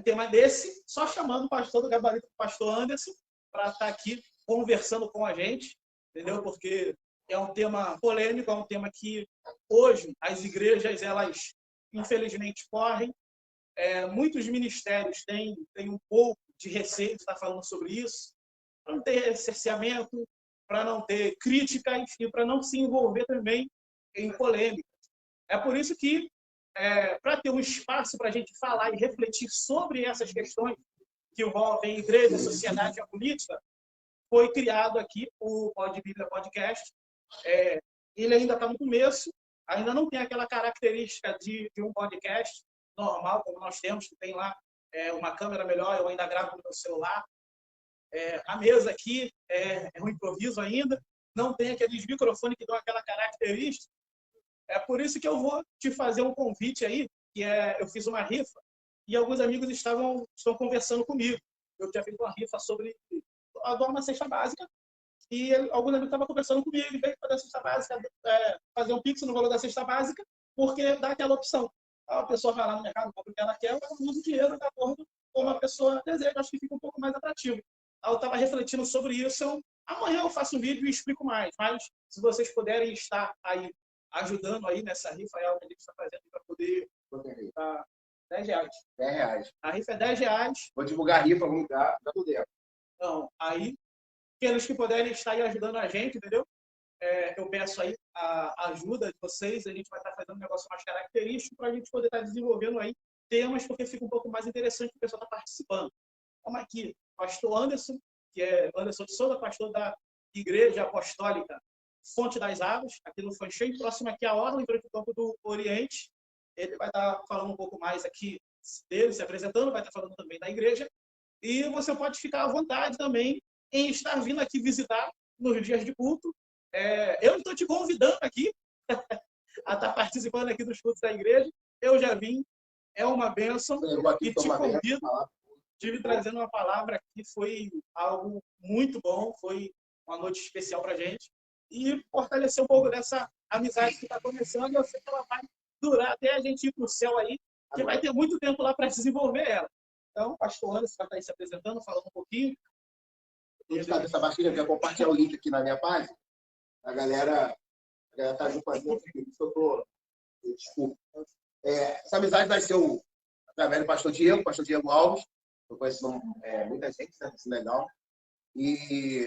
tema desse, só chamando o pastor do gabarito, o pastor Anderson, para estar aqui conversando com a gente, entendeu? Porque é um tema polêmico, é um tema que hoje as igrejas, elas infelizmente correm. Muitos ministérios têm um pouco de receio de estar falando sobre isso, para não ter cerceamento, para não ter críticas e para não se envolver também em polêmica. É por isso que, para ter um espaço para a gente falar e refletir sobre essas questões que envolvem igreja, sociedade e a política, foi criado aqui o Pod Bíblia Podcast. Ele ainda está no começo, ainda não tem aquela característica de um podcast normal, como nós temos, que tem lá uma câmera melhor, eu ainda gravo no meu celular. A mesa aqui é um improviso ainda, não tem aqueles microfones que dão aquela característica. É por isso que eu vou te fazer um convite aí, eu fiz uma rifa, e alguns amigos estão conversando comigo. Eu tinha feito uma rifa sobre doar uma cesta básica, e alguns amigos estavam conversando comigo, e veio fazer a cesta básica, fazer um pix no valor da cesta básica, porque dá aquela opção. A pessoa vai lá no mercado, compra o que ela quer, ela usa o dinheiro de acordo com a pessoa deseja. Acho que fica um pouco mais atrativo. Eu estava refletindo sobre isso. Amanhã eu faço um vídeo e explico mais. Mas se vocês puderem estar aí ajudando aí nessa rifa, é algo que a gente está fazendo para poder dar R$10. R$10. A rifa é R$10. Vou divulgar a rifa, vamos dar tudo dentro. Então, aí, aqueles que puderem estar aí ajudando a gente, entendeu? Eu peço aí a ajuda de vocês, a gente vai estar fazendo um negócio mais característico para a gente poder estar desenvolvendo aí temas, porque fica um pouco mais interessante que o pessoal está participando. Vamos aqui, pastor Anderson, que é Anderson de Souza, pastor da Igreja Apostólica Fonte das Águas, aqui no Fanchém, próximo aqui à Orla, em frente ao Campo do Oriente. Ele vai estar falando um pouco mais aqui dele, se apresentando, vai estar falando também da igreja. E você pode ficar à vontade também em estar vindo aqui visitar nos dias de culto. Eu estou te convidando aqui a estar participando aqui dos cultos da igreja. Eu já vim, é uma bênção. E te convido, estive trazendo uma palavra que foi algo muito bom, foi uma noite especial para a gente. E fortalecer um pouco dessa amizade que está começando. Eu sei que ela vai durar até a gente ir para o céu aí, que vai ter muito tempo lá para desenvolver ela. Então, pastor Anderson vai estar aí se apresentando, falando um pouquinho. Antes de cabeça baixinha, eu quero compartilhar o link aqui na minha página. A galera está junto com a gente. Desculpa. Essa amizade nasceu através do pastor Diego Alves. Eu conheço muita gente, né? Isso é legal. E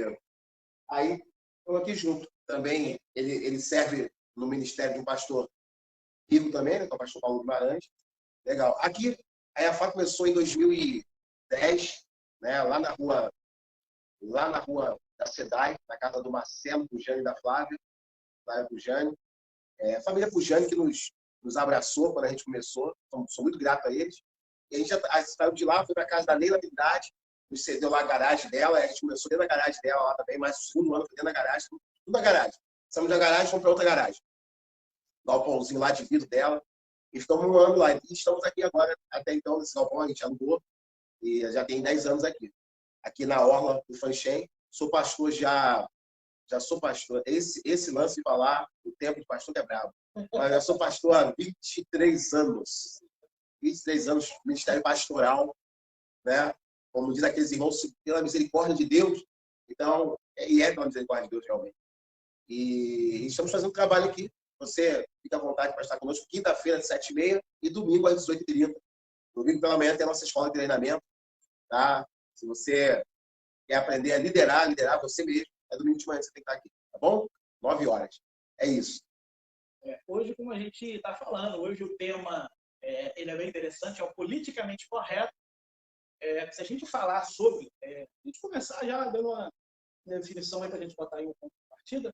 aí, estou aqui junto. Também, ele serve no ministério de um pastor rico também, né? Que é o pastor Paulo Guimarães. Legal. Aqui, a EFA começou em 2010, né? Lá na rua da SEDAI, na casa do Marcelo Pujani e da Flávia Pujani. A família Pujani que nos abraçou quando a gente começou. Sou muito grato a eles. E a gente saiu de lá, foi para a casa da Leila Trindade, nos cedeu lá a garagem dela. A gente começou dentro da garagem dela lá também, mas o segundo ano foi dentro da garagem, tudo na garagem. Saímos da garagem, fomos para outra garagem. Galpãozinho lá de vidro dela. E ficamos um ano lá. E estamos aqui agora, até então, nesse galpão, a gente alugou. E já tem 10 anos aqui. Aqui na Orla do Fanchém. Sou pastor já sou pastor. Esse lance de falar, o tempo de pastor é bravo. Mas eu sou pastor há 23 anos. 23 anos, ministério pastoral, né? Como diz aqueles irmãos, pela misericórdia de Deus. Então, pela misericórdia de Deus, realmente. E estamos fazendo um trabalho aqui. Você fica à vontade para estar conosco quinta-feira, às 7h30 e domingo, às 18h30. Domingo pela manhã tem a nossa escola de treinamento. Tá? Se você quer aprender a liderar você mesmo, é domingo de manhã que você tem que estar aqui. Tá bom? 9 horas. É isso. Hoje, como a gente está falando, hoje o tema ele é bem interessante, é o politicamente correto. Se a gente falar sobre... a gente começar já dando uma definição aí para a gente botar aí um ponto de partida.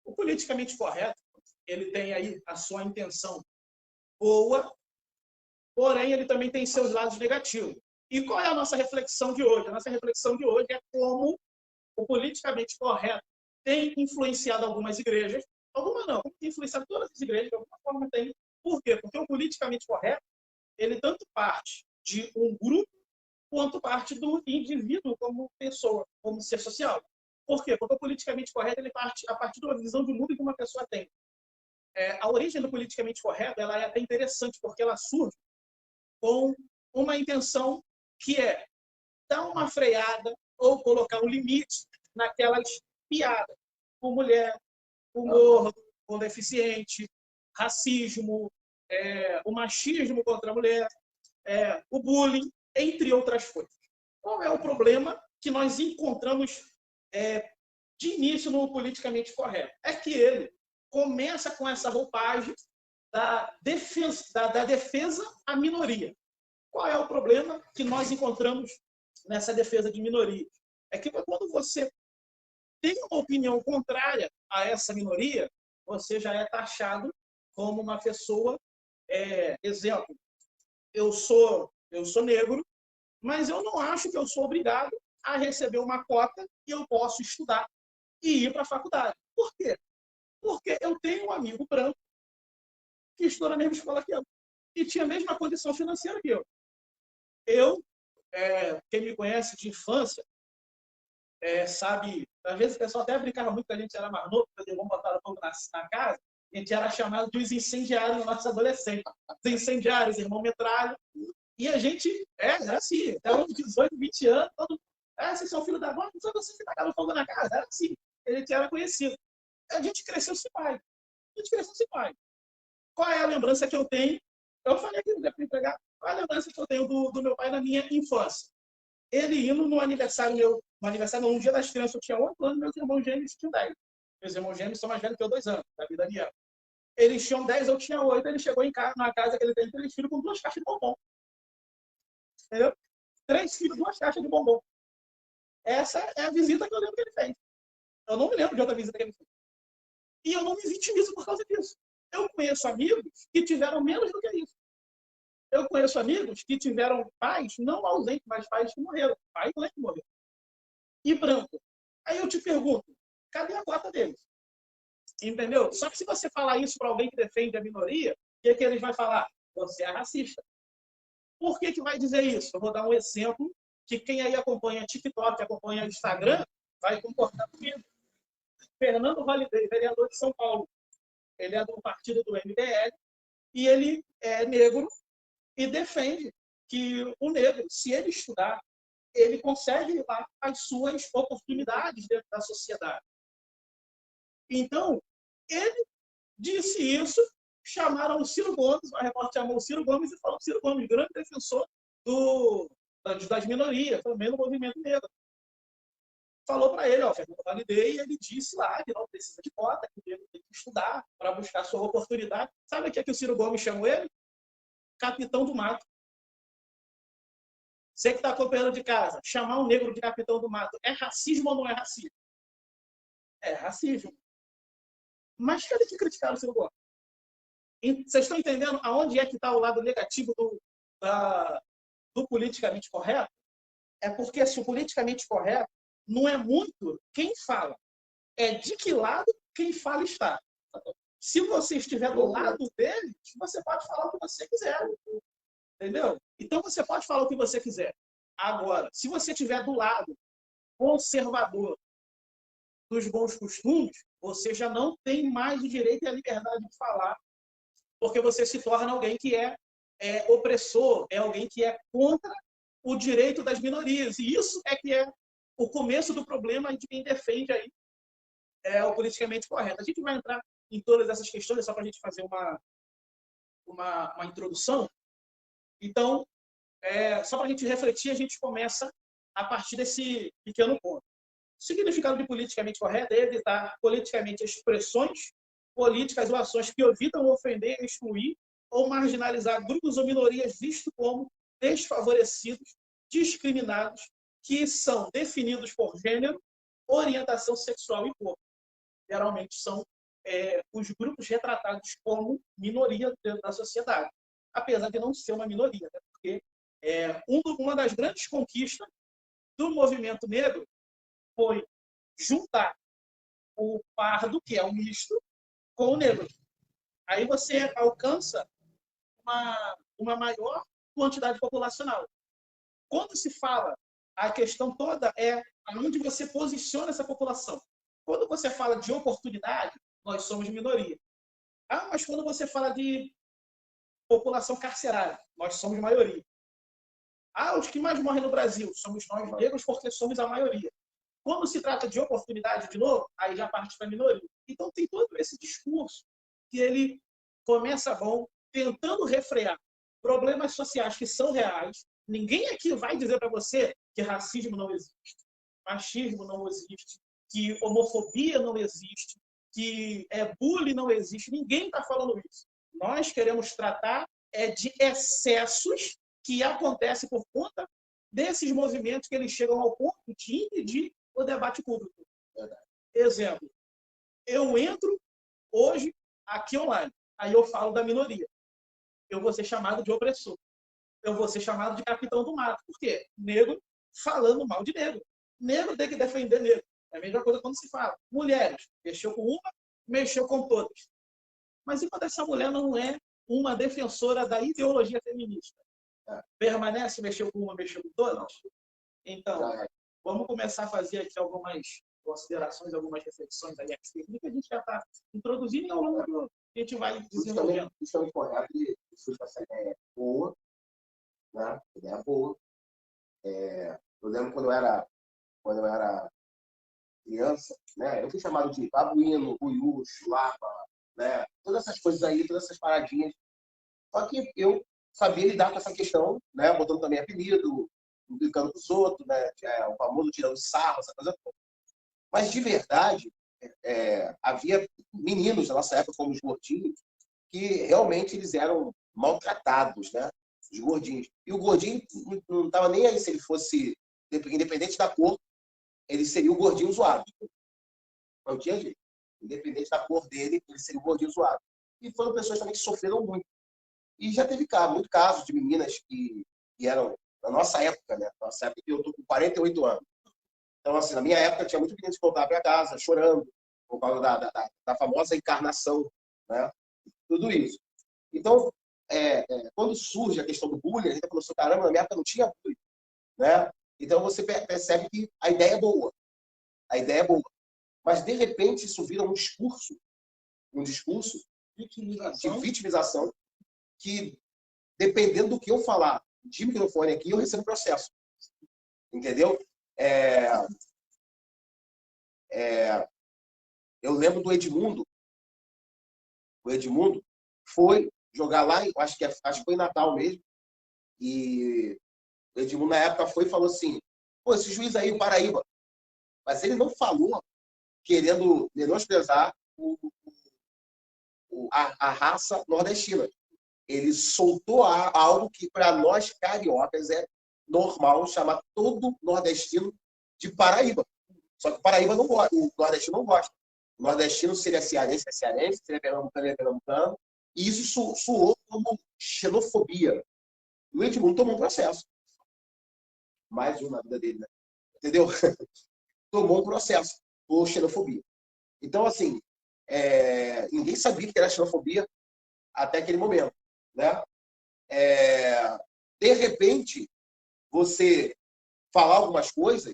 O politicamente correto, ele tem aí a sua intenção boa, porém ele também tem seus lados negativos. E qual é a nossa reflexão de hoje? A nossa reflexão de hoje é como o politicamente correto tem influenciado algumas igrejas, algumas não, tem influenciado todas as igrejas, de alguma forma tem. Por quê? Porque o politicamente correto, ele tanto parte de um grupo, quanto parte do indivíduo como pessoa, como ser social. Por quê? Porque o politicamente correto ele parte a partir de uma visão de mundo que uma pessoa tem. a origem do politicamente correto ela é até interessante, porque ela surge com uma intenção que é dar uma freada ou colocar um limite naquelas piadas com mulher, com gordo, com deficiente, racismo, o machismo contra a mulher, o bullying, entre outras coisas. Qual é o problema que nós encontramos de início no politicamente correto? É que ele começa com essa roupagem da defesa à minoria. Qual é o problema que nós encontramos nessa defesa de minoria? É que quando você tem uma opinião contrária a essa minoria, você já é taxado como uma pessoa, exemplo, eu sou negro, mas eu não acho que eu sou obrigado a receber uma cota e eu posso estudar e ir para a faculdade. Por quê? Porque eu tenho um amigo branco que estudou na mesma escola que eu e tinha a mesma condição financeira que eu. Quem me conhece de infância, sabe, às vezes o pessoal até brincava muito que a gente era mais novo, porque vamos botar fogo na casa, a gente era chamado dos incendiários na nossa adolescência. Os incendiários, irmão metralha. E a gente, era assim, até uns 18, 20 anos, todo mundo, vocês são filho da mãe, não foi você que tacava fogo na casa? Era assim, a gente era conhecido. A gente cresceu sem pai. Qual é a lembrança que eu tenho? Eu falei aqui, não deve entregar. Qual é a lembrança que eu tenho do meu pai na minha infância? Ele indo no aniversário meu, no dia das crianças, eu tinha 8 anos, meus irmãos gêmeos tinham 10. Meus irmãos gêmeos são mais velhos que eu 2 anos, da vida Daniel. Eles tinham 10, eu tinha 8, ele chegou em casa, na casa que ele tem 3 filhos com 2 caixas de bombom. Entendeu? 3 filhos, 2 caixas de bombom. Essa é a visita que eu lembro que ele fez. Eu não me lembro de outra visita que ele fez. E eu não me vitimizo por causa disso. Eu conheço amigos que tiveram menos do que isso. Eu conheço amigos que tiveram pais, não ausentes, mas pais que morreram. Pai e mãe que morreram. E branco. Aí eu te pergunto, cadê a cota deles? Entendeu? Só que se você falar isso para alguém que defende a minoria, o que eles vão falar? Você é racista. Por que vai dizer isso? Eu vou dar um exemplo que quem aí acompanha TikTok, acompanha Instagram, vai concordar comigo. Fernando Holliday, vereador de São Paulo. Ele é do partido do MBL e ele é negro e defende que o negro, se ele estudar, ele consegue levar as suas oportunidades dentro da sociedade. Então, ele disse isso, chamaram o Ciro Gomes, a repórter chamou o Ciro Gomes e falou: Ciro Gomes, grande defensor das minorias, também no movimento negro. Falou para ele, Fernando Holliday, e ele disse lá que não precisa de cota, que ele tem que estudar para buscar sua oportunidade. Sabe o que o Ciro Gomes chamou ele? Capitão do mato. Você que está acompanhando de casa, chamar um negro de capitão do mato é racismo ou não é racismo? É racismo. Mas cadê que criticaram o Ciro Gomes? Vocês estão entendendo aonde é que está o lado negativo do politicamente correto? É porque se o politicamente correto não é muito quem fala, é de que lado quem fala está. Se você estiver do lado dele, você pode falar o que você quiser. Entendeu? Então você pode falar o que você quiser. Agora, se você estiver do lado conservador dos bons costumes, você já não tem mais o direito e a liberdade de falar, porque você se torna alguém que é opressor, é alguém que é contra o direito das minorias. E isso é que é o começo do problema de quem defende aí o politicamente correto. A gente vai entrar em todas essas questões, só para a gente fazer uma introdução. Então, só para a gente refletir, a gente começa a partir desse pequeno ponto. O significado de politicamente correto é evitar politicamente expressões políticas ou ações que evitam ofender, excluir ou marginalizar grupos ou minorias vistos como desfavorecidos, discriminados, que são definidos por gênero, orientação sexual e corpo. Geralmente são os grupos retratados como minoria dentro da sociedade, apesar de não ser uma minoria, né? Porque uma das grandes conquistas do movimento negro foi juntar o pardo, que é o misto, com o negro. Aí você alcança uma maior quantidade populacional. Quando se fala, a questão toda é aonde você posiciona essa população. Quando você fala de oportunidade, nós somos minoria. Ah, mas quando você fala de população carcerária, nós somos maioria. Ah, os que mais morrem no Brasil somos nós negros porque somos a maioria. Quando se trata de oportunidade, de novo, aí já parte para a minoria. Então tem todo esse discurso que ele começa bom, tentando refrear problemas sociais que são reais. Ninguém aqui vai dizer para você que racismo não existe, machismo não existe, que homofobia não existe, que bullying não existe. Ninguém está falando isso. Nós queremos tratar de excessos que acontecem por conta desses movimentos que eles chegam ao ponto de impedir o debate público. Exemplo, eu entro hoje aqui online, aí eu falo da minoria. Eu vou ser chamado de opressor. Eu vou ser chamado de capitão do mato. Por quê? Negro falando mal de negro. Negro tem que defender negro. É a mesma coisa quando se fala. Mulheres, mexeu com uma, mexeu com todas. Mas e quando essa mulher não é uma defensora da ideologia feminista? Permanece, mexeu com uma, mexeu com todas? Então, vamos começar a fazer aqui algumas considerações, algumas reflexões aí que a gente já está introduzindo e ao longo do a gente vai desenvolvendo. Justamente correto, e essa ideia é boa, né? Ideia boa. Eu lembro quando eu era criança, né? Eu fui chamado de babuíno, buiú, chulapa, né? Todas essas coisas aí, todas essas paradinhas. Só que eu sabia lidar com essa questão, né? Botando também apelido, brincando com os outros, né? O famoso tirando sarro, essa coisa toda. Mas, de verdade, havia meninos na nossa época, como os gordinhos, que realmente eles eram maltratados, né? Os gordinhos. E o gordinho não estava nem aí se ele fosse, independente da cor, ele seria o gordinho zoado. Não tinha jeito. Independente da cor dele, ele seria o gordinho zoado. E foram pessoas também que sofreram muito. E já teve muito caso de meninas que eram, na nossa época, né? Nossa época, eu estou com 48 anos. Então, assim, na minha época, tinha muito menino que voltava para casa, chorando, por causa da famosa encarnação, né? Tudo isso. Então, quando surge a questão do bullying, a gente falou assim, caramba, na minha época não tinha bullying, né? Então, você percebe que a ideia é boa. A ideia é boa. Mas, de repente, isso vira um discurso de vitimização que, dependendo do que eu falar de microfone aqui, eu recebo processo. Entendeu? Eu lembro do Edmundo. O Edmundo foi jogar lá, acho que foi em Natal mesmo, e o Edmundo, na época, foi e falou assim, pô, esse juiz aí, o Paraíba. Mas ele não falou querendo menosprezar a raça nordestina. Ele soltou algo que, para nós cariocas, é normal chamar todo nordestino de Paraíba. Só que o Paraíba não gosta, o nordestino não gosta. O nordestino seria cearense, seria pernambucano, pernambucano. E isso soou como xenofobia. O Edmundo tomou um processo. Mais um na vida dele, né? Entendeu? Tomou um processo por xenofobia. Então, assim, ninguém sabia que era xenofobia até aquele momento, né? De repente, você falar algumas coisas,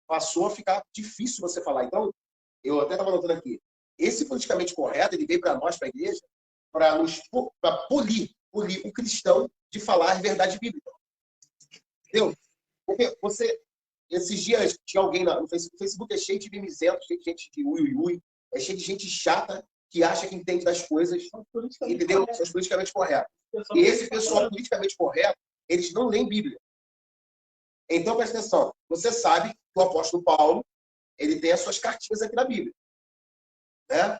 passou a ficar difícil você falar. Então, eu até estava anotando aqui, esse politicamente correto, ele veio para nós, para a igreja, para polir o cristão de falar a verdade bíblica. Entendeu? Porque esses dias, tinha alguém no Facebook, o Facebook é cheio de mimizento, cheio de gente de ui, é cheio de gente chata que acha que entende das coisas, entendeu? São politicamente corretos. E esse pessoal politicamente correto, eles não leem Bíblia. Então, presta atenção. Você sabe que o apóstolo Paulo, ele tem as suas cartinhas aqui na Bíblia. Né?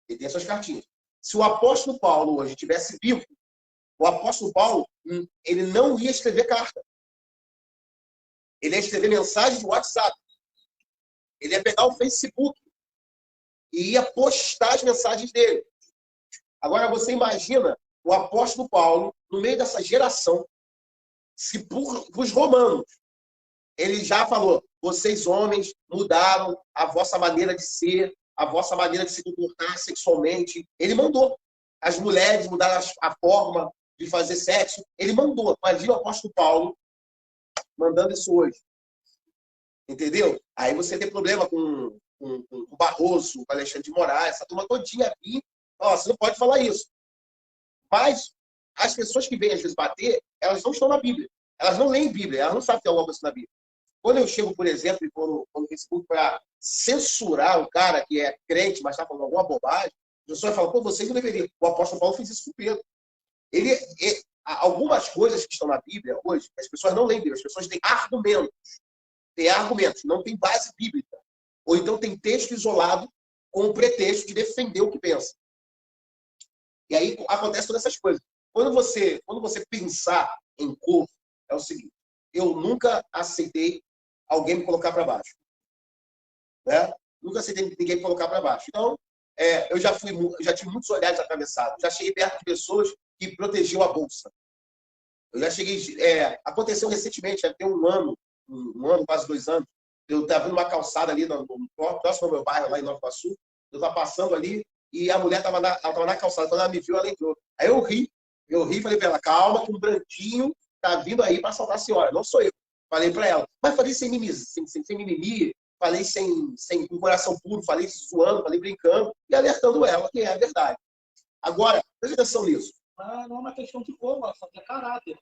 Ele tem as suas cartinhas. Se o apóstolo Paulo hoje estivesse vivo, o apóstolo Paulo, ele não ia escrever carta. Ele ia escrever mensagem de WhatsApp. Ele ia pegar o Facebook e ia postar as mensagens dele. Agora, você imagina o apóstolo Paulo, no meio dessa geração, se para os romanos, ele já falou, vocês homens mudaram a vossa maneira de ser, a vossa maneira de se comportar sexualmente. Ele mandou. As mulheres mudaram a forma de fazer sexo. Ele mandou. Imagina o apóstolo Paulo mandando isso hoje. Entendeu? Aí você tem problema com o Barroso, com o Alexandre de Moraes, essa turma todinha aqui Ó, você não pode falar isso. Mas as pessoas que vêm às vezes bater, elas não estão na Bíblia. Elas não leem Bíblia, elas não sabem que tem alguma coisa na Bíblia. Quando eu chego, por exemplo, e no Facebook para censurar o cara que é crente, mas está falando alguma bobagem, a pessoa fala, pô, vocês não deveriam. O apóstolo Paulo fez isso com Pedro. Algumas coisas que estão na Bíblia hoje, as pessoas não leem Bíblia, as pessoas têm argumentos. Têm argumentos, não tem base bíblica. Ou então tem texto isolado com o pretexto de defender o que pensa. E aí acontece todas essas coisas. Quando você pensar em cor, é o seguinte, eu nunca aceitei alguém me colocar para baixo. Né? Nunca aceitei ninguém me colocar para baixo. Então, eu já tive muitos olhares atravessados. Já cheguei perto de pessoas que protegiam a bolsa. Eu já cheguei... aconteceu recentemente, já tem um ano, quase 2 anos. Eu estava numa calçada ali, próximo ao meu bairro, lá em Nova Iguaçu. Eu estava passando ali e a mulher estava na calçada. Quando ela me viu, ela entrou. Aí eu ri e falei para ela, calma, que um branquinho está vindo aí para assaltar a senhora. Não sou eu. Falei para ela. Mas falei sem mimimi, falei com coração puro, falei zoando, falei brincando e alertando ela, que é a verdade. Agora, preste atenção nisso. Não é uma questão de cor, é caráter.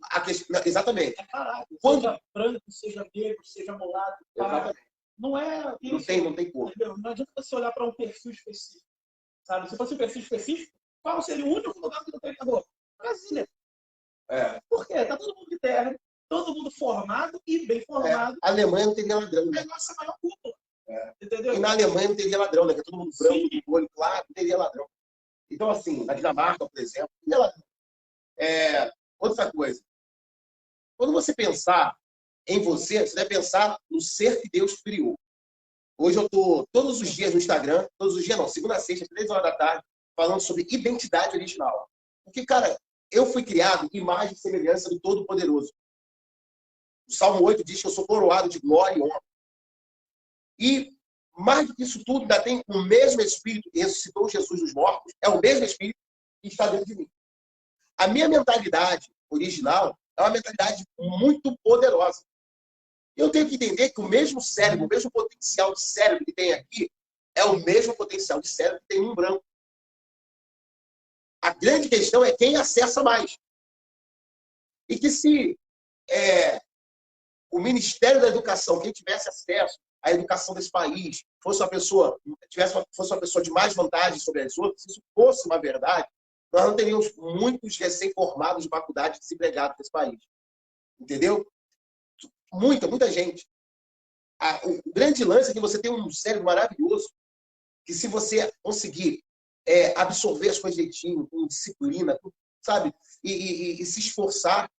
Exatamente. É caráter. Quando... Seja branco, seja negro, seja mulato. Não é isso. Não tem cor. Entendeu? Não adianta você olhar para um perfil específico. Sabe? Se fosse um perfil específico, qual seria o único lugar que não tem cor? Brasília. Por quê? Tá todo mundo de terra, todo mundo formado e bem formado. A Alemanha não teria ladrão. É a nossa maior cúpula. Entendeu? E na Alemanha não teria ladrão, né? Que é todo mundo branco, com olho claro, não teria ladrão. Então, assim, na Dinamarca, por exemplo, não teria ladrão. Outra coisa. Quando você pensar em você deve pensar no ser que Deus criou. Hoje eu estou todos os dias no Instagram, todos os dias não, segunda a sexta, 3 horas da tarde, falando sobre identidade original. Porque, cara, eu fui criado em imagem e semelhança do Todo-Poderoso. O Salmo 8 diz que eu sou coroado de glória e honra. E, mais do que isso tudo, ainda tem o mesmo Espírito que ressuscitou Jesus dos mortos, é o mesmo Espírito que está dentro de mim. A minha mentalidade original é uma mentalidade muito poderosa. Eu tenho que entender que o mesmo cérebro, o mesmo potencial de cérebro que tem aqui, é o mesmo potencial de cérebro que tem um branco. A grande questão é quem acessa mais. E que se o Ministério da Educação, quem tivesse acesso à educação desse país, fosse uma pessoa de mais vantagem sobre as outras, se isso fosse uma verdade, nós não teríamos muitos recém-formados de faculdade desempregados nesse país. Entendeu? Muita gente. O grande lance é que você tem um cérebro maravilhoso, que se você conseguir absorver as coisas direitinho, com disciplina, sabe? E se esforçar,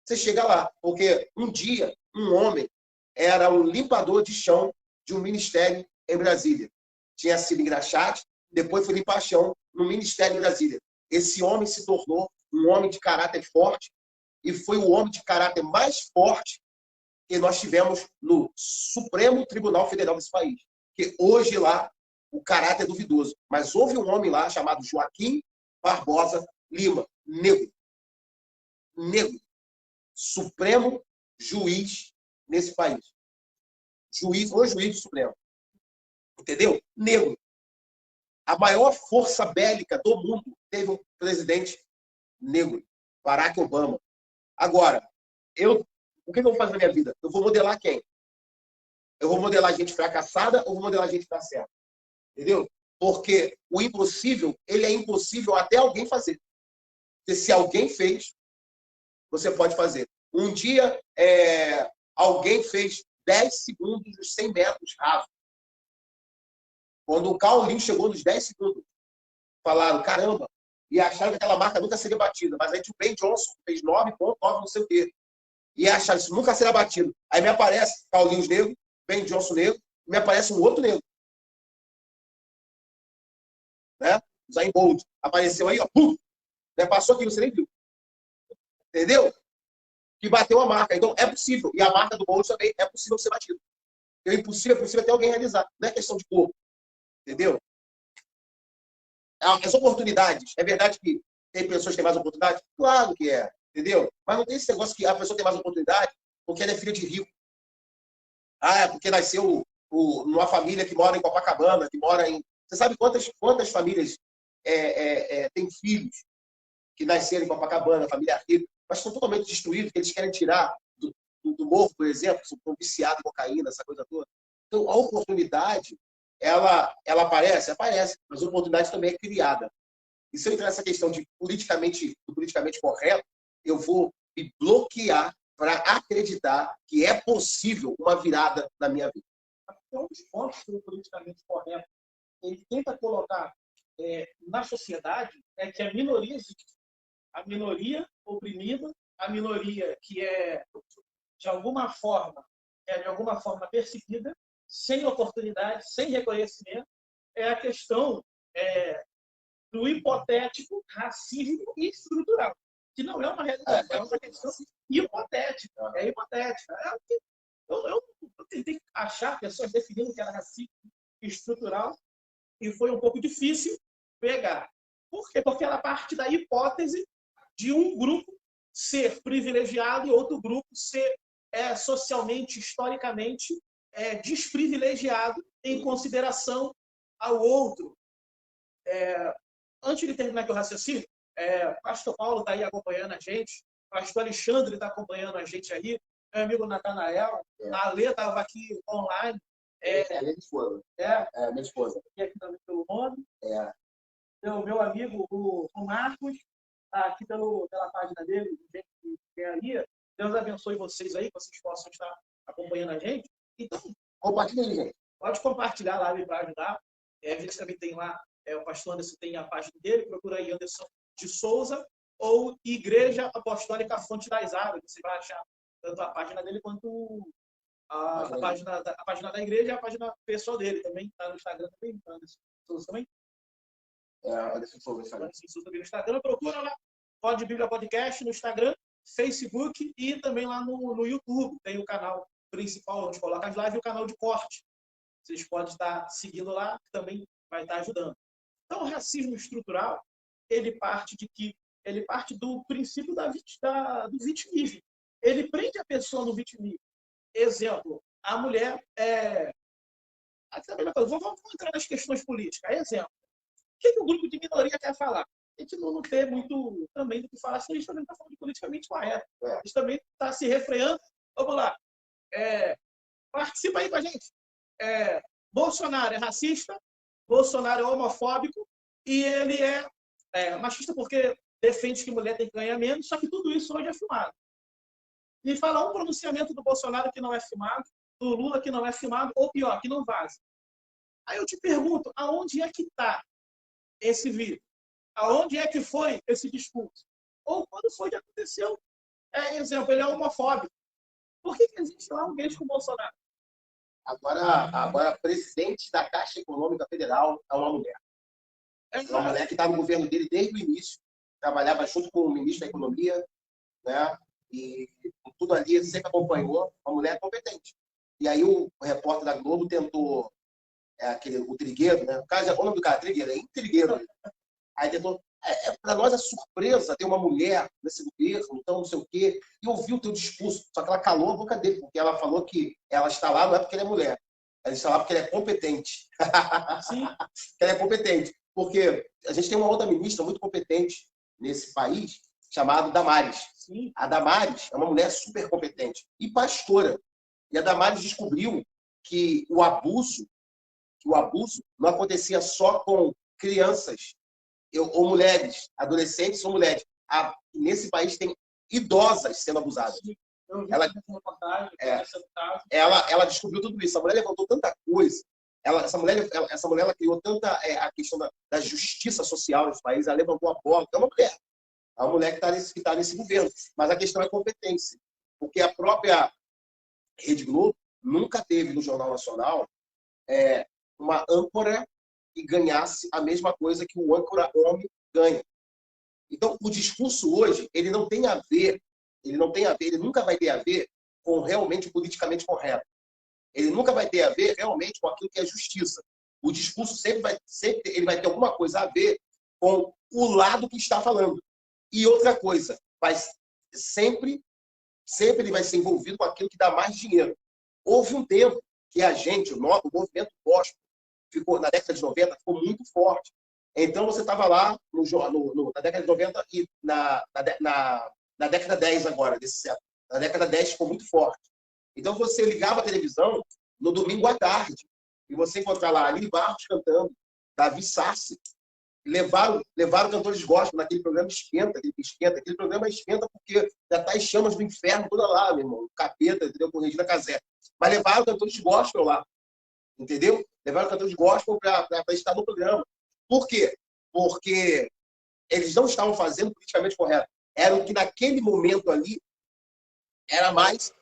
você chega lá. Porque um dia, um homem era um limpador de chão de um ministério em Brasília. Tinha sido engraxate, depois foi limpar chão no ministério em Brasília. Esse homem se tornou um homem de caráter forte e foi o homem de caráter mais forte que nós tivemos no Supremo Tribunal Federal desse país. Que hoje lá o caráter é duvidoso. Mas houve um homem lá chamado Joaquim Barbosa Lima, negro. Negro. Supremo juiz nesse país. Juiz do Supremo. Entendeu? Negro. A maior força bélica do mundo teve um presidente negro. Barack Obama. Agora, o que eu vou fazer na minha vida? Eu vou modelar quem? Eu vou modelar gente fracassada ou vou modelar gente que dá certo? Entendeu? Porque o impossível, ele é impossível até alguém fazer. Porque se alguém fez, você pode fazer. Um dia, alguém fez 10 segundos dos 100 metros rasos. Quando o Carl Lewis chegou nos 10 segundos, falaram, caramba, e acharam que aquela marca nunca seria batida. Mas aí o Ben Johnson fez 9,9 não sei o quê. E acharam isso nunca será batido. Aí me aparece Carl Lewis negro, Ben Johnson negro, e me aparece um outro negro. Né? Zayn Bolt. Apareceu aí, ó, pum! Né? Passou aqui, você nem viu. Entendeu? Que bateu a marca. Então, é possível. E a marca do Bolt também é possível ser batido. É possível até alguém realizar. Não é questão de corpo. Entendeu? As oportunidades. É verdade que tem pessoas que têm mais oportunidade? Claro que é. Entendeu? Mas não tem esse negócio que a pessoa tem mais oportunidade porque ela é filha de rico. É porque nasceu numa família que mora em Copacabana, que mora em... Você sabe quantas famílias têm filhos que nasceram em Copacabana, família rica, mas estão totalmente destruídos, que eles querem tirar do morro, por exemplo, que são viciados em cocaína, essa coisa toda. Então, a oportunidade, ela aparece, mas a oportunidade também é criada. E se eu entrar nessa questão do politicamente correto, eu vou me bloquear para acreditar que é possível uma virada na minha vida. Um dos pontos do politicamente correto, ele tenta colocar na sociedade é que a minoria existe. A minoria oprimida, a minoria que é de alguma forma perseguida, sem oportunidade, sem reconhecimento, é a questão do hipotético racismo estrutural, que não é uma realidade, é uma questão hipotética. É hipotética. Eu tentei achar pessoas definindo que era racismo estrutural e foi um pouco difícil pegar. Por quê? Porque ela parte da hipótese de um grupo ser privilegiado e outro grupo ser socialmente, historicamente, desprivilegiado em consideração ao outro. Antes de terminar aqui o raciocínio, o pastor Paulo está aí acompanhando a gente, o pastor Alexandre está acompanhando a gente aí, meu amigo Natanael, a Alê estava aqui online. Minha esposa. Minha esposa. E aqui também pelo nome. O meu amigo, o Marcos, está aqui pela página dele, gente que tem aí. Deus abençoe vocês aí, que vocês possam estar acompanhando a gente. Então, compartilha aí, gente. Pode compartilhar lá para ajudar. A gente também tem lá, o pastor Anderson tem a página dele, procura aí Anderson de Souza, ou Igreja Apostólica Fonte das Águas. Você vai achar tanto a página dele quanto a página da igreja e a página pessoal dele também. Está no Instagram também, Anderson Souza também. Anderson Souza também no Instagram. Procura lá, Pode Bíblia Podcast no Instagram, Facebook e também lá no YouTube. Tem o canal principal, onde coloca as lives, e o canal de corte. Vocês podem estar seguindo lá, que também vai estar ajudando. Então, o racismo estrutural, ele parte do princípio do vitimismo. Ele prende a pessoa no vitimismo. Exemplo, a mulher Vamos entrar nas questões políticas. Exemplo, o que o grupo de minoria quer falar? A gente não tem muito também do que falar, senão a gente também não está falando de politicamente correto. A gente também está se refreando. Vamos lá. Participa aí com a gente. Bolsonaro é racista, Bolsonaro é homofóbico e ele é machista porque defende que mulher tem que ganhar menos, só que tudo isso hoje é filmado. Me fala um pronunciamento do Bolsonaro que não é filmado, do Lula que não é filmado, ou pior, que não vaza. Aí eu te pergunto, aonde é que está esse vídeo? Aonde é que foi esse discurso? Ou quando foi que aconteceu? Exemplo, ele é homofóbico. Por que existe lá um beijo com o Bolsonaro? Agora, presidente da Caixa Econômica Federal é uma mulher. É uma mulher que está no governo dele desde o início, trabalhava junto com o ministro da Economia, né? E tudo ali sempre acompanhou, uma mulher competente. E aí o repórter da Globo tentou, o Trigueiro, né? O nome do cara, Trigueiro, é Trigueiro. Aí tentou, para nós é surpresa ter uma mulher nesse governo, então não sei o quê, e ouviu o teu discurso, só que ela calou a boca dele, porque ela falou que ela está lá não é porque ela é mulher, ela está lá porque ela é competente. Sim. Ela é competente, porque a gente tem uma outra ministra muito competente nesse país, chamada Damares. Sim. A Damares é uma mulher super competente e pastora. E a Damares descobriu que o abuso não acontecia só com crianças ou mulheres, adolescentes ou mulheres. Nesse país tem idosas sendo abusadas. Ela descobriu tudo isso. A mulher levantou tanta coisa. Essa mulher ela criou tanta a questão da justiça social nesse país. Ela levantou a bola. É uma mulher. É uma mulher que está nesse governo. Mas a questão é competência. Porque a própria Rede Globo nunca teve no Jornal Nacional uma âncora que ganhasse a mesma coisa que o âncora homem ganha. Então, o discurso hoje, ele não tem a ver, ele nunca vai ter a ver com realmente politicamente correto. Ele nunca vai ter a ver realmente com aquilo que é justiça. O discurso sempre ele vai ter alguma coisa a ver com o lado que está falando. E outra coisa, sempre ele vai ser envolvido com aquilo que dá mais dinheiro. Houve um tempo que o movimento gospel ficou, na década de 90, ficou muito forte. Então, você estava lá na década de 90 e na década 10 agora, desse século. Na década 10 ficou muito forte. Então, você ligava a televisão no domingo à tarde e você encontrava lá Aline Barros cantando, Davi Sarce. Levaram cantores gospel naquele programa Esquenta. Aquele programa esquenta porque já está em chamas do inferno toda lá, meu irmão. Capeta, entendeu? Com Regina Casé. Mas levaram cantores gospel lá. Entendeu? Levaram cantores gospel para estar no programa. Por quê? Porque eles não estavam fazendo politicamente correto. Era o que naquele momento ali era mais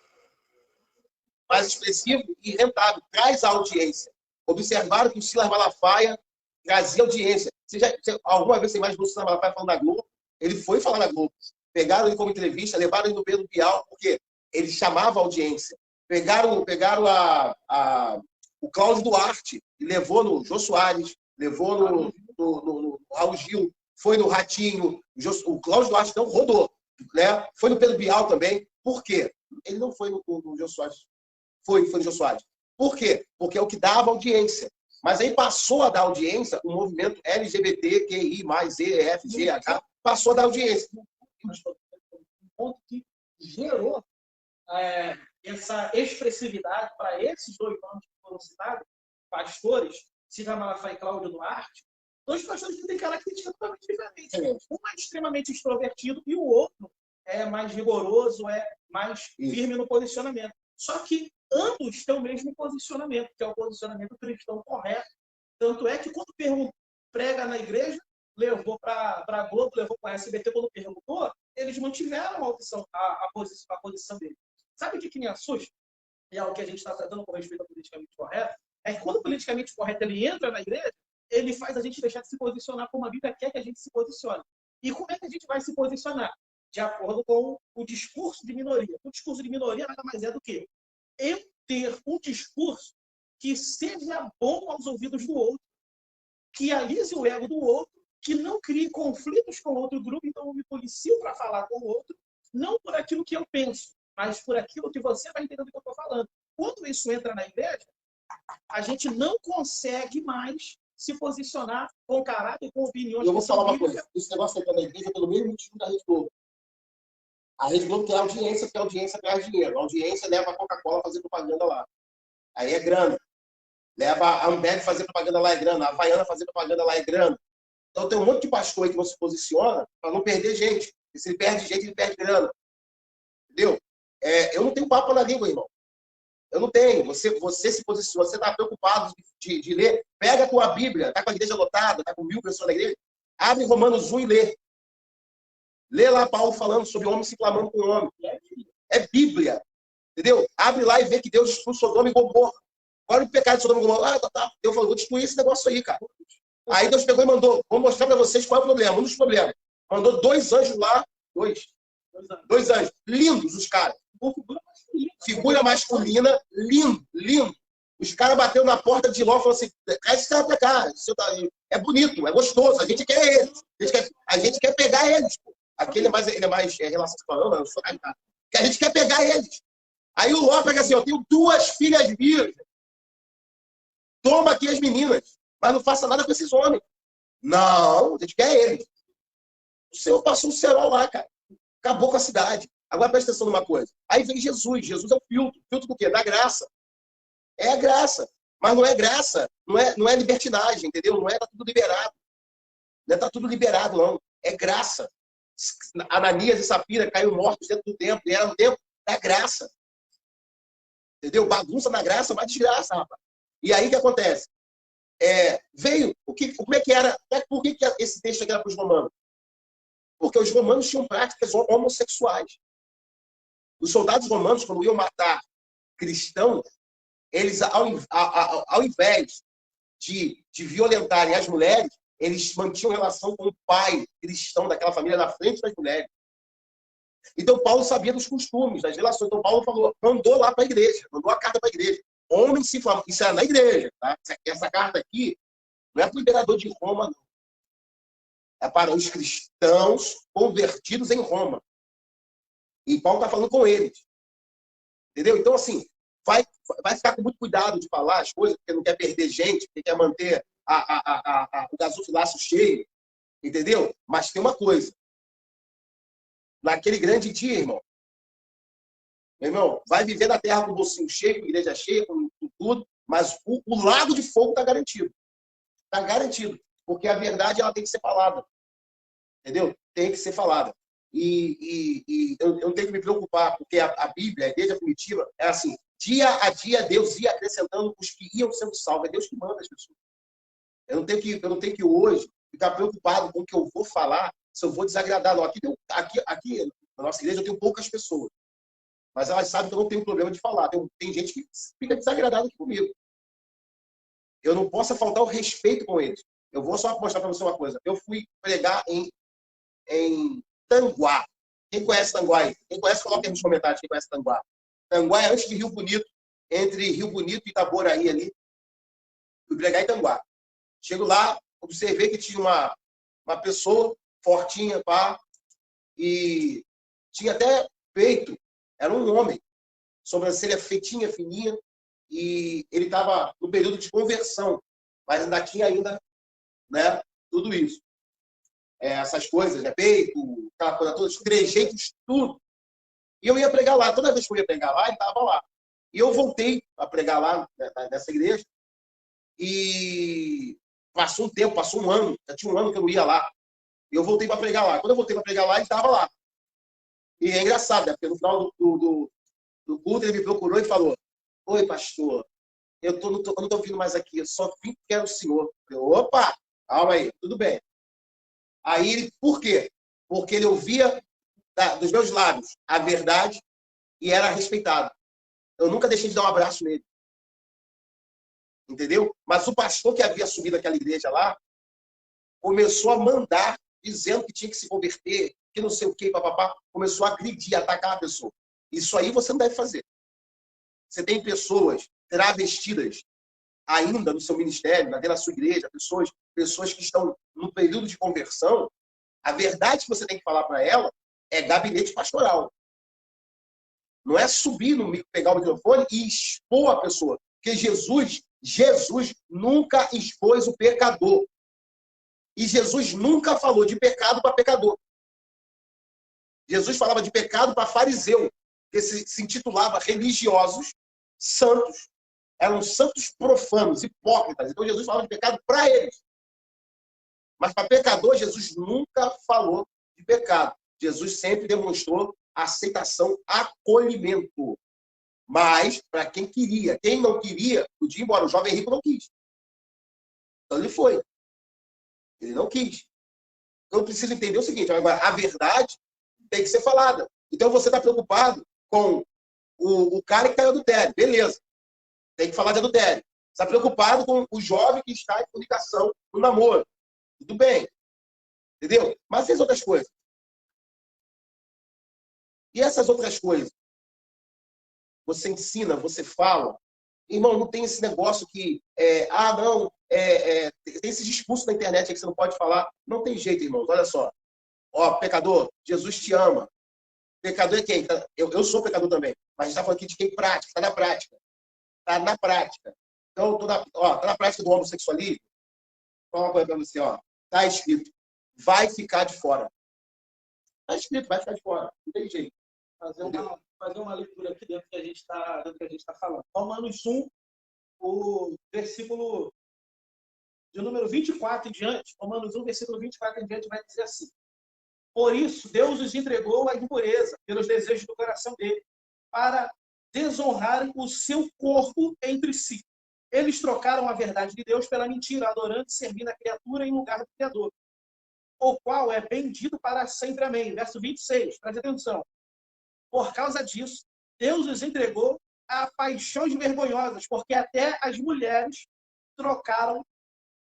expressivo e rentável. Traz a audiência. Observaram que o Silas Malafaia trazia audiência. Alguma vez você imaginou o Silas Malafaia falando da Globo? Ele foi falar na Globo. Pegaram ele como entrevista, levaram ele no Pedro Bial, porque ele chamava a audiência. Pegaram o Cláudio Duarte, e levou no Jô Soares, levou no Raul Gil, foi no Ratinho. O Cláudio Duarte não rodou. Né? Foi no Pedro Bial também. Por quê? Ele não foi no Jô Soares. Foi no Jô Soares. Por quê? Porque é o que dava audiência. Mas aí passou a dar audiência o movimento LGBTQI+, EFGH, passou a dar audiência. Um ponto que gerou essa expressividade para esses dois nomes que foram citados, pastores, Cida Malafaia e Cláudio Duarte, dois pastores que têm características totalmente diferentes. Um é extremamente extrovertido e o outro é mais rigoroso, é mais firme no posicionamento. Só que ambos têm o mesmo posicionamento, que é o posicionamento cristão correto. Tanto é que quando prega na igreja, levou para a Globo, levou para a SBT, quando perguntou, eles mantiveram a posição dele. Sabe o que me assusta? E é o que a gente está tratando com respeito ao politicamente correto, é que quando o politicamente correto ele entra na igreja, ele faz a gente deixar de se posicionar como a Bíblia quer que a gente se posicione. E como é que a gente vai se posicionar? De acordo com o discurso de minoria. O discurso de minoria nada mais é do que eu ter um discurso que seja bom aos ouvidos do outro, que alise o ego do outro, que não crie conflitos com o outro grupo, então eu me policio para falar com o outro, não por aquilo que eu penso, mas por aquilo que você vai entender do que eu estou falando. Quando isso entra na igreja, a gente não consegue mais se posicionar com caráter, com opiniões. Eu vou falar uma coisa. Esse negócio entra na igreja pelo mesmo motivo da Rede Globo. A Rede Globo quer audiência, porque a audiência traz dinheiro. A audiência leva a Coca-Cola a fazer propaganda lá. Aí é grana. Leva a Ambev a fazer propaganda lá, é grana. A Havaiana a fazer propaganda lá, é grana. Então tem um monte de pastor aí que não se posiciona para não perder gente. E se ele perde gente, ele perde grana. Entendeu? Eu não tenho papo na língua, irmão. Eu não tenho. Você se posiciona, você está preocupado de ler. Pega a tua Bíblia, está com a igreja lotada, está com 1000 pessoas na igreja. Abre Romanos 1 e lê. Lê lá Paulo falando sobre homem se clamando com o homem. É Bíblia. Entendeu? Abre lá e vê que Deus destruiu Sodoma e Gomorra. Olha o pecado de Sodoma e Gomorra. Deus falou, vou destruir esse negócio aí, cara. Aí Deus pegou e mandou, vou mostrar para vocês qual é o problema, um dos problemas. Mandou 2 anjos lá, dois anjos. Lindos os caras. Figura masculina, lindo. Os caras bateram na porta de Ló e falaram assim, traz esse cara pra cá. É bonito, é gostoso, a gente quer eles. A gente quer pegar eles. Aquele é mais relação falando, eu sou que a gente quer pegar eles. Aí o Ló pega assim, eu tenho 2 filhas virgens. Toma aqui as meninas, mas não faça nada com esses homens. Não, a gente quer eles. O Senhor passou o cerol lá, cara. Acabou com a cidade. Agora presta atenção numa coisa. Aí vem Jesus. Jesus é o filtro. Filtro do quê? Da graça. É a graça. Mas não é graça. Não é libertinagem, entendeu? Não é tá tudo liberado. Não é tá tudo liberado, não. É graça. Ananias e Safira caíram mortos dentro do templo. E era no tempo da graça. Entendeu? Bagunça na graça, mas desgraça, rapaz. E aí o que acontece? Como é que era? Por que esse texto aqui era para os romanos? Porque os romanos tinham práticas homossexuais. Os soldados romanos, quando iam matar cristãos, eles, ao invés de violentarem as mulheres, eles mantinham relação com o pai cristão daquela família na frente das mulheres. Então, Paulo sabia dos costumes, das relações. Então, Paulo mandou lá para a igreja, mandou a carta para a igreja. Homem se inflama. Isso era na igreja. Tá? Essa carta aqui não é para o imperador de Roma, não. É para os cristãos convertidos em Roma. E Paulo está falando com eles. Entendeu? Então, assim, vai ficar com muito cuidado de falar as coisas, porque não quer perder gente, porque quer manter o gasofilácio cheio, entendeu? Mas tem uma coisa. Naquele grande dia, irmão, meu irmão, vai viver na terra com o bolsinho cheio, com a igreja cheia, com tudo, mas o lago de fogo está garantido. Está garantido. Porque a verdade ela tem que ser falada. Entendeu? Tem que ser falada. E eu não tenho que me preocupar, porque a Bíblia, a igreja primitiva, é assim, dia a dia Deus ia acrescentando os que iam sendo salvos. É Deus que manda as pessoas. Eu não tenho que hoje ficar preocupado com o que eu vou falar, se eu vou desagradar. Não. Aqui na nossa igreja eu tenho poucas pessoas. Mas elas sabem que eu não tenho problema de falar. Tem gente que fica desagradada aqui comigo. Eu não posso faltar o respeito com eles. Eu vou só mostrar para você uma coisa. Eu fui pregar em Tanguá. Quem conhece Tanguá aí? Quem conhece, coloca aí nos comentários quem conhece Tanguá. Tanguá é antes de Rio Bonito, entre Rio Bonito e Itaboraí ali. Fui pregar em Tanguá. Chego lá, observei que tinha uma pessoa fortinha, pá, e tinha até peito. Era um homem. Sobrancelha feitinha, fininha. E ele estava no período de conversão. Mas ainda tinha ainda, né, tudo isso. Essas coisas, né? Peito, aquela coisa toda, os trejeitos, tudo. E eu ia pregar lá. Toda vez que eu ia pregar lá, ele estava lá. E eu voltei a pregar lá, nessa igreja. E passou um tempo, passou um ano. Já tinha um ano que eu não ia lá. E eu voltei para pregar lá. Quando eu voltei para pregar lá, ele estava lá. E é engraçado, né? Porque no final do culto, ele me procurou e falou: oi, pastor, eu não estou vindo mais aqui, eu só vim porque era o senhor. Eu, opa, calma aí, tudo bem. Aí, por quê? Porque ele ouvia dos meus lábios a verdade e era respeitado. Eu nunca deixei de dar um abraço nele. Entendeu? Mas o pastor que havia subido aquela igreja lá começou a mandar, dizendo que tinha que se converter, que não sei o que, papapá. Começou a agredir, a atacar a pessoa. Isso aí você não deve fazer. Você tem pessoas travestidas ainda no seu ministério, dentro da sua igreja, pessoas que estão no período de conversão. A verdade que você tem que falar para ela é gabinete pastoral. Não é subir, pegar o microfone e expor a pessoa. Porque Jesus nunca expôs o pecador. E Jesus nunca falou de pecado para pecador. Jesus falava de pecado para fariseu, que se intitulava religiosos santos. Eram santos profanos, hipócritas. Então Jesus falava de pecado para eles. Mas para pecador, Jesus nunca falou de pecado. Jesus sempre demonstrou aceitação, acolhimento. Mas para quem queria. Quem não queria, podia ir embora. O jovem rico não quis. Então ele foi. Ele não quis. Então precisa entender o seguinte: agora, a verdade tem que ser falada. Então você está preocupado com o cara que está em adultério. Beleza. Tem que falar de adultério. Está preocupado com o jovem que está em comunicação, no namoro. Tudo bem. Entendeu? Mas e as outras coisas? E essas outras coisas? Você ensina, você fala. Irmão, não tem esse negócio que... tem esse discurso na internet aí que você não pode falar. Não tem jeito, irmãos. Olha só. Ó, pecador, Jesus te ama. Pecador é quem? Eu sou pecador também. Mas a gente está falando aqui de quem pratica. Está na prática. Está na prática. Então, tá na prática do homossexualismo. Vou falar uma coisa para você, ó. Está escrito. Vai ficar de fora. Está escrito, vai ficar de fora. Não tem jeito. Fazer uma leitura aqui dentro do que a gente está falando. Romanos 1, o versículo de número 24 em diante. Romanos 1, versículo 24 em diante vai dizer assim: por isso, Deus os entregou à impureza, pelos desejos do coração dele, para desonrarem o seu corpo entre si. Eles trocaram a verdade de Deus pela mentira, adorando e servindo a criatura em lugar do Criador, o qual é bendito para sempre. Amém. Verso 26, preste atenção. Por causa disso, Deus os entregou a paixões vergonhosas, porque até as mulheres trocaram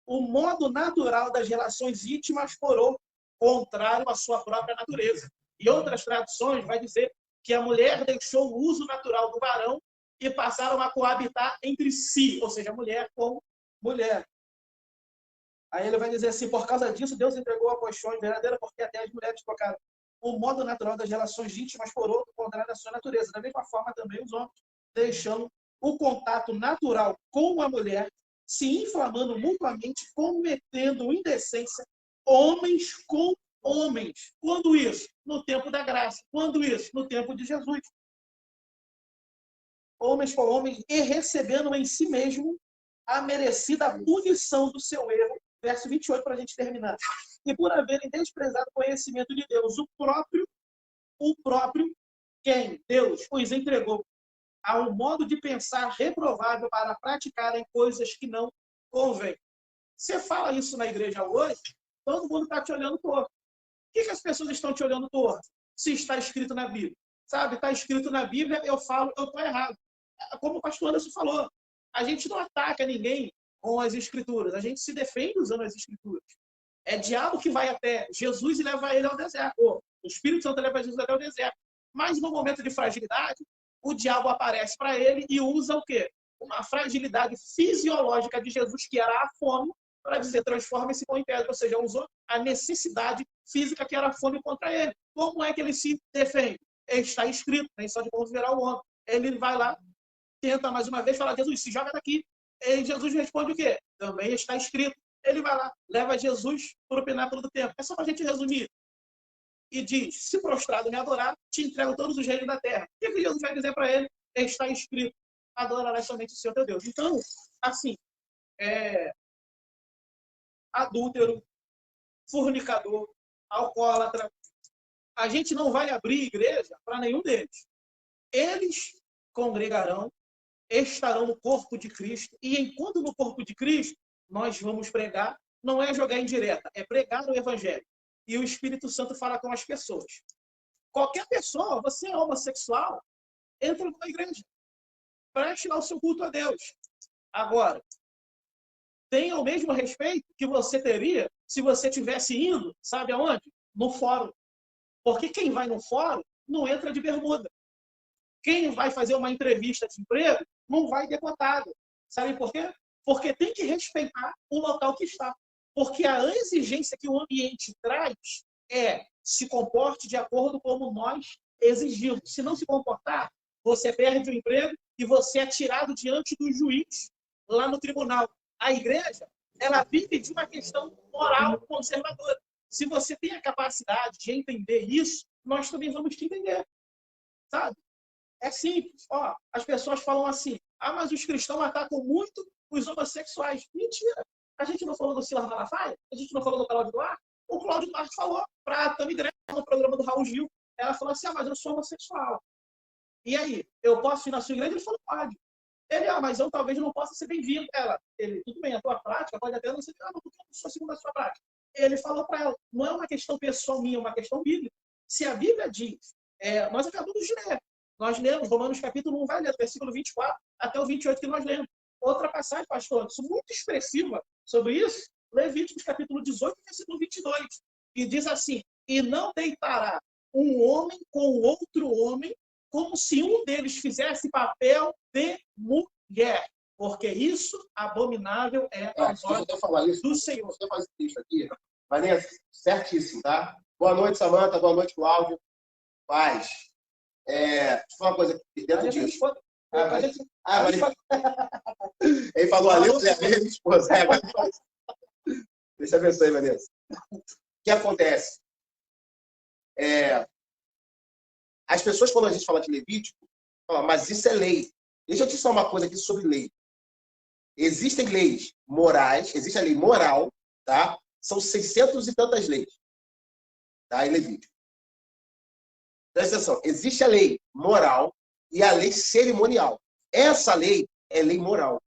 o modo natural das relações íntimas por outro, contrário à sua própria natureza. Em outras traduções, vai dizer que a mulher deixou o uso natural do varão e passaram a coabitar entre si, ou seja, mulher com mulher. Aí ele vai dizer assim: por causa disso, Deus entregou a paixão verdadeira, porque até as mulheres trocaram o modo natural das relações íntimas por outro, contrário à sua natureza. Da mesma forma, também os homens, deixando o contato natural com a mulher, se inflamando mutuamente, cometendo indecência, homens com homens. Quando isso? No tempo da graça. Quando isso? No tempo de Jesus. Homens com homens, e recebendo em si mesmo a merecida punição do seu erro. Verso 28, para a gente terminar. E por haverem desprezado o conhecimento de Deus, o próprio quem? Deus os entregou a um modo de pensar reprovável para praticarem coisas que não convém. Você fala isso na igreja hoje, todo mundo está te olhando torto. Por que as pessoas estão te olhando torto? Se está escrito na Bíblia. Sabe, está escrito na Bíblia, eu falo, eu estou errado. Como o pastor Anderson falou, a gente não ataca ninguém com as escrituras, a gente se defende usando as escrituras. É diabo que vai até Jesus e leva ele ao deserto. O Espírito Santo leva Jesus até o deserto. Mas no momento de fragilidade, o diabo aparece para ele e usa o quê? Uma fragilidade fisiológica de Jesus, que era a fome, para dizer, transforma-se com pedra. Ou seja, usou a necessidade física que era a fome contra ele. Como é que ele se defende? Está escrito, nem só de bom viverá o homem. Ele vai lá, tenta mais uma vez falar, Jesus, se joga daqui. E Jesus responde o quê? Também está escrito. Ele vai lá, leva Jesus para o pináculo do templo. É só para a gente resumir. E diz, se prostrado me adorar, te entrego todos os reinos da terra. O que Jesus vai dizer para ele? Está escrito, adorarás somente o Senhor teu Deus. Então, assim, adúltero, fornicador, alcoólatra, a gente não vai abrir igreja para nenhum deles. Eles congregarão, estarão no corpo de Cristo, e enquanto no corpo de Cristo, nós vamos pregar, não é jogar indireta, é pregar o evangelho. E o Espírito Santo fala com as pessoas. Qualquer pessoa, você é homossexual, entra numa igreja. Preste lá o seu culto a Deus. Agora, tenha o mesmo respeito que você teria se você estivesse indo, sabe aonde? No fórum. Porque quem vai no fórum não entra de bermuda. Quem vai fazer uma entrevista de emprego não vai decotado. Sabe por quê? Porque tem que respeitar o local que está. Porque a exigência que o ambiente traz é se comporte de acordo com como nós exigimos. Se não se comportar, você perde o emprego e você é tirado diante do juiz lá no tribunal. A igreja, ela vive de uma questão moral conservadora. Se você tem a capacidade de entender isso, nós também vamos te entender. Sabe? É simples. Ó, as pessoas falam assim, mas os cristãos atacam muito os homossexuais. Mentira. A gente não falou do Silas Malafaia? A gente não falou do Cláudio Duarte? O Cláudio Duarte falou para a Tami Greve no programa do Raul Gil. Ela falou assim, mas eu sou homossexual. E aí, eu posso ir na sua igreja? Ele falou, pode. Ele, mas eu talvez não possa ser bem-vindo. Ele, tudo bem, a tua prática pode até não ser, porque eu não sou segundo a sua prática. Ele falou para ela, não é uma questão pessoal minha, é uma questão bíblica. Se a Bíblia diz, nós acabamos de ler, nós lemos Romanos capítulo 1, vai ler, versículo 24 até o 28 que nós lemos. Outra passagem, pastor, muito expressiva sobre isso, Levíticos capítulo 18, versículo 22, que diz assim, e não deitará um homem com outro homem, como se um deles fizesse papel de mulher, porque isso abominável é aos olhos do Senhor. Você faz isso aqui, Vanessa, certíssimo, tá? Boa noite, Samanta, boa noite, Cláudio. Paz. Deixa eu falar uma coisa aqui dentro disso. Ele falou ali, minha esposa. Deixa eu abençoe, Vanessa. O que acontece? As pessoas, quando a gente fala de Levítico, falam, mas isso é lei. Deixa eu te falar uma coisa aqui sobre lei. Existem leis morais, existe a lei moral, tá? São 600 e tantas leis, tá? Em Levítico. Presta atenção, existe a lei moral e a lei cerimonial. Essa lei é lei moral.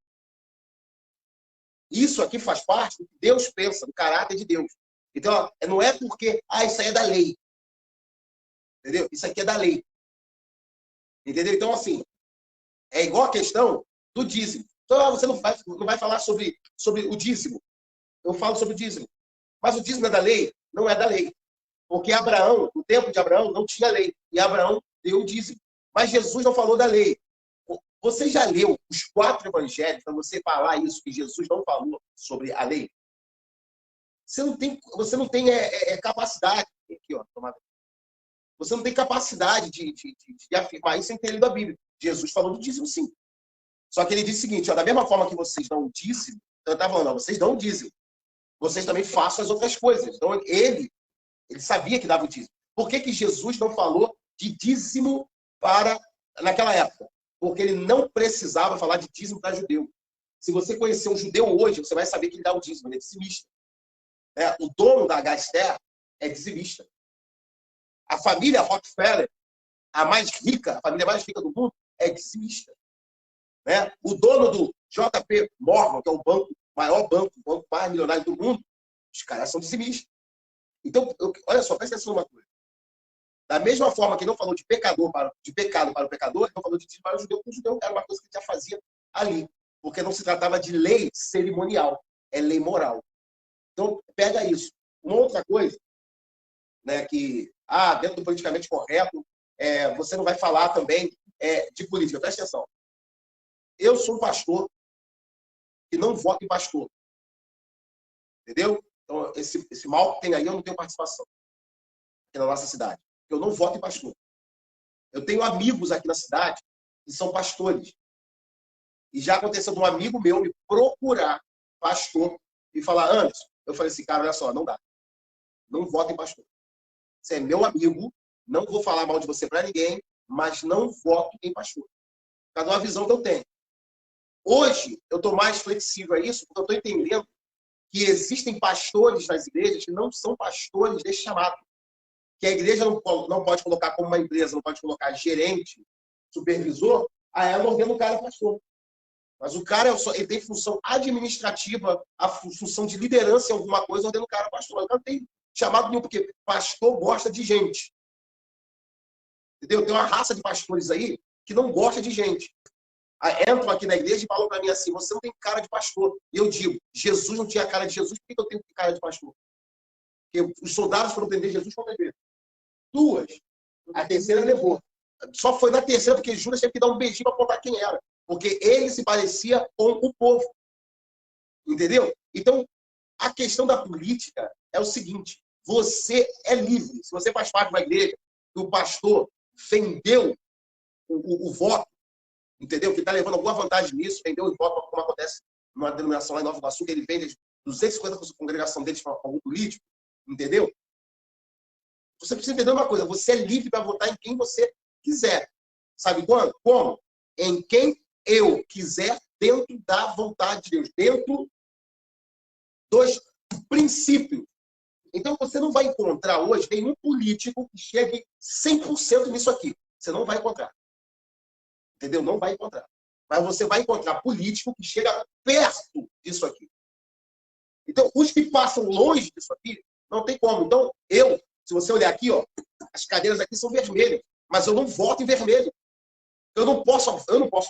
Isso aqui faz parte do que Deus pensa, do caráter de Deus. Então, não é porque, isso aí é da lei. Entendeu? Isso aqui é da lei. Entendeu? Então, assim, é igual a questão do dízimo. Então, você não vai falar sobre o dízimo. Eu falo sobre o dízimo. Mas o dízimo é da lei? Não é da lei. Porque Abraão, no tempo de Abraão, não tinha lei. E Abraão deu o dízimo. Mas Jesus não falou da lei. Você já leu os 4 evangelhos para você falar isso, que Jesus não falou sobre a lei? Você não tem capacidade. Aqui, ó, você não tem capacidade de afirmar isso sem ter lido a Bíblia. Jesus falou do dízimo, sim. Só que ele disse o seguinte, da mesma forma que vocês dão o dízimo, eu estava falando, não, vocês dão o dízimo. Vocês também façam as outras coisas. Então, ele sabia que dava o dízimo. Por que Jesus não falou de dízimo naquela época? Porque ele não precisava falar de dízimo para judeu. Se você conhecer um judeu hoje, você vai saber que ele dá o dízimo, ele é dizimista. O dono da Gaster é dizimista. A família Rockefeller, a família mais rica do mundo, é dizimista. O dono do JP Morgan, que é o maior banco, o banco mais milionário do mundo, os caras são dizimistas. Então, olha só, presta atenção numa coisa. Da mesma forma que ele não falou de pecado para o pecador, ele não falou de dízimo para o judeu, porque o judeu era uma coisa que ele já fazia ali. Porque não se tratava de lei cerimonial, é lei moral. Então, pega isso. Uma outra coisa, que, dentro do politicamente correto, você não vai falar também de política. Presta atenção. Eu sou um pastor que não voto em pastor. Entendeu? Então, esse mal que tem aí, eu não tenho participação aqui na nossa cidade. Eu não voto em pastor. Eu tenho amigos aqui na cidade que são pastores. E já aconteceu de um amigo meu me procurar pastor e falar, Anderson, eu falei assim, cara, olha só, não dá. Não voto em pastor. Você é meu amigo, não vou falar mal de você para ninguém, mas não voto em pastor. Cada uma visão que eu tenho. Hoje, eu estou mais flexível a isso, porque eu estou entendendo que existem pastores nas igrejas que não são pastores desse chamado. Que a igreja não pode colocar como uma empresa, não pode colocar gerente, supervisor, aí ela ordena o cara pastor. Mas o cara ele tem função administrativa, a função de liderança em alguma coisa, ordena o cara pastor. O cara não tem chamado nenhum, porque pastor gosta de gente. Entendeu? Tem uma raça de pastores aí que não gosta de gente. Aí entram aqui na igreja e falam para mim assim, você não tem cara de pastor. E eu digo, Jesus não tinha cara de Jesus, por que eu tenho cara de pastor? Porque os soldados foram prender Jesus contra a igreja. 2. A terceira levou. Só foi na terceira porque Judas teve que dar um beijinho para apontar quem era. Porque ele se parecia com o povo. Entendeu? Então, a questão da política é o seguinte. Você é livre. Se você faz parte de uma igreja que o pastor vendeu o voto, entendeu? Que está levando alguma vantagem nisso, vendeu o voto, como acontece numa denominação lá em Nova Iguaçu, que ele vende 250 para a congregação deles para algum político, entendeu? Você precisa entender uma coisa, você é livre para votar em quem você quiser. Sabe quando? Como? Em quem eu quiser, dentro da vontade de Deus, dentro dos princípios. Então, você não vai encontrar hoje nenhum político que chegue 100% nisso aqui. Você não vai encontrar. Entendeu? Não vai encontrar. Mas você vai encontrar político que chega perto disso aqui. Então, os que passam longe disso aqui, não tem como. Então, se você olhar aqui, ó, as cadeiras aqui são vermelhas, mas eu não voto em vermelho. Eu não posso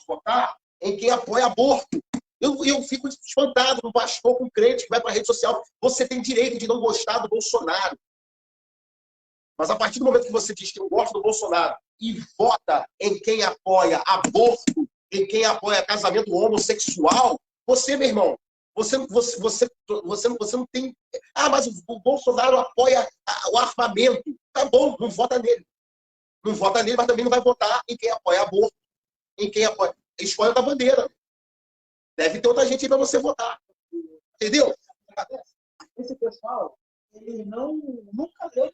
votar em quem apoia aborto. Eu fico espantado com pastor, com crente que vai para a rede social. Você tem direito de não gostar do Bolsonaro. Mas a partir do momento que você diz que eu gosto do Bolsonaro e vota em quem apoia aborto, em quem apoia casamento homossexual, você, meu irmão, você não tem... mas o Bolsonaro apoia o armamento. Tá bom, não vota nele. Não vota nele, mas também não vai votar em quem apoia aborto, em quem apoia... Escolha outra bandeira. Deve ter outra gente aí para você votar. Entendeu? Esse pessoal, ele nunca lê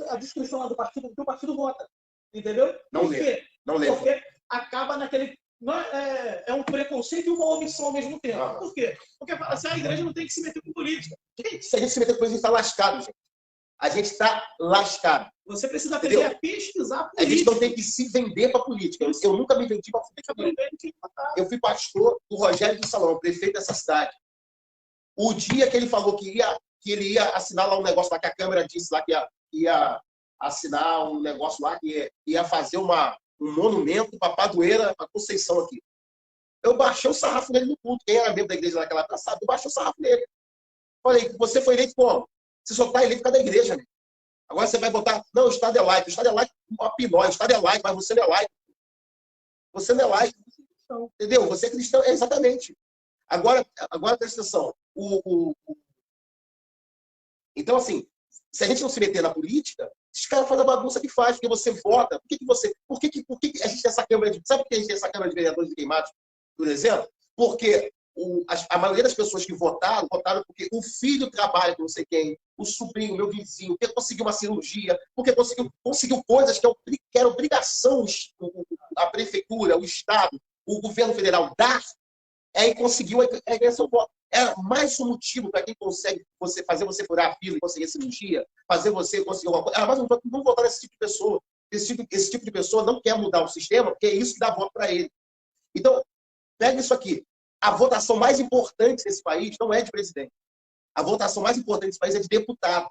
a descrição lá do partido, que o partido vota. Entendeu? Não lê. Não lê. Porque acaba naquele... É um preconceito e uma omissão ao mesmo tempo. Por quê? Porque assim, a igreja não tem que se meter com política. Se a gente se meter com política, a gente está lascado, gente. A gente está lascado. Você precisa aprender a pesquisar política. A gente não tem que se vender para política. Eu nunca me vendi para política. Eu fui pastor do Rogério de Salão, prefeito dessa cidade. O dia que ele falou que ele ia assinar lá um negócio lá, que a Câmara disse lá que ia assinar um negócio lá, que ia fazer um monumento para Padoeira, para Conceição aqui. Eu baixei o sarrafo nele no culto. Quem era membro da igreja naquela época sabe, eu baixei o sarrafo nele. Falei, você foi eleito como? Você só está eleito por causa da igreja, né? Agora você vai botar, não, o Estado é laico. O Estado é laico, uma pinóia. O Estado é laico, mas você não é laico. Você não é laico. Entendeu? Você é cristão, exatamente. Agora presta atenção. Então, assim, se a gente não se meter na política, esses caras fazem a bagunça que faz, porque você vota. Por que a gente tem essa Câmara de... Sabe por que a gente tem essa Câmara de Vereadores de Queimados, por exemplo? Porque a maioria das pessoas que votaram porque o filho trabalha com não sei quem, o sobrinho, meu vizinho, porque conseguiu uma cirurgia, porque conseguiu coisas que era obrigação a prefeitura, o Estado, o governo federal dar, aí conseguiu ganhar seu voto. É mais um motivo para quem consegue fazer você furar a fila e conseguir cirurgia, fazer você conseguir alguma coisa. Mas não votar nesse tipo de pessoa. Esse tipo de pessoa não quer mudar o sistema, porque é isso que dá voto para ele. Então, pega isso aqui. A votação mais importante desse país não é de presidente. A votação mais importante desse país é de deputado.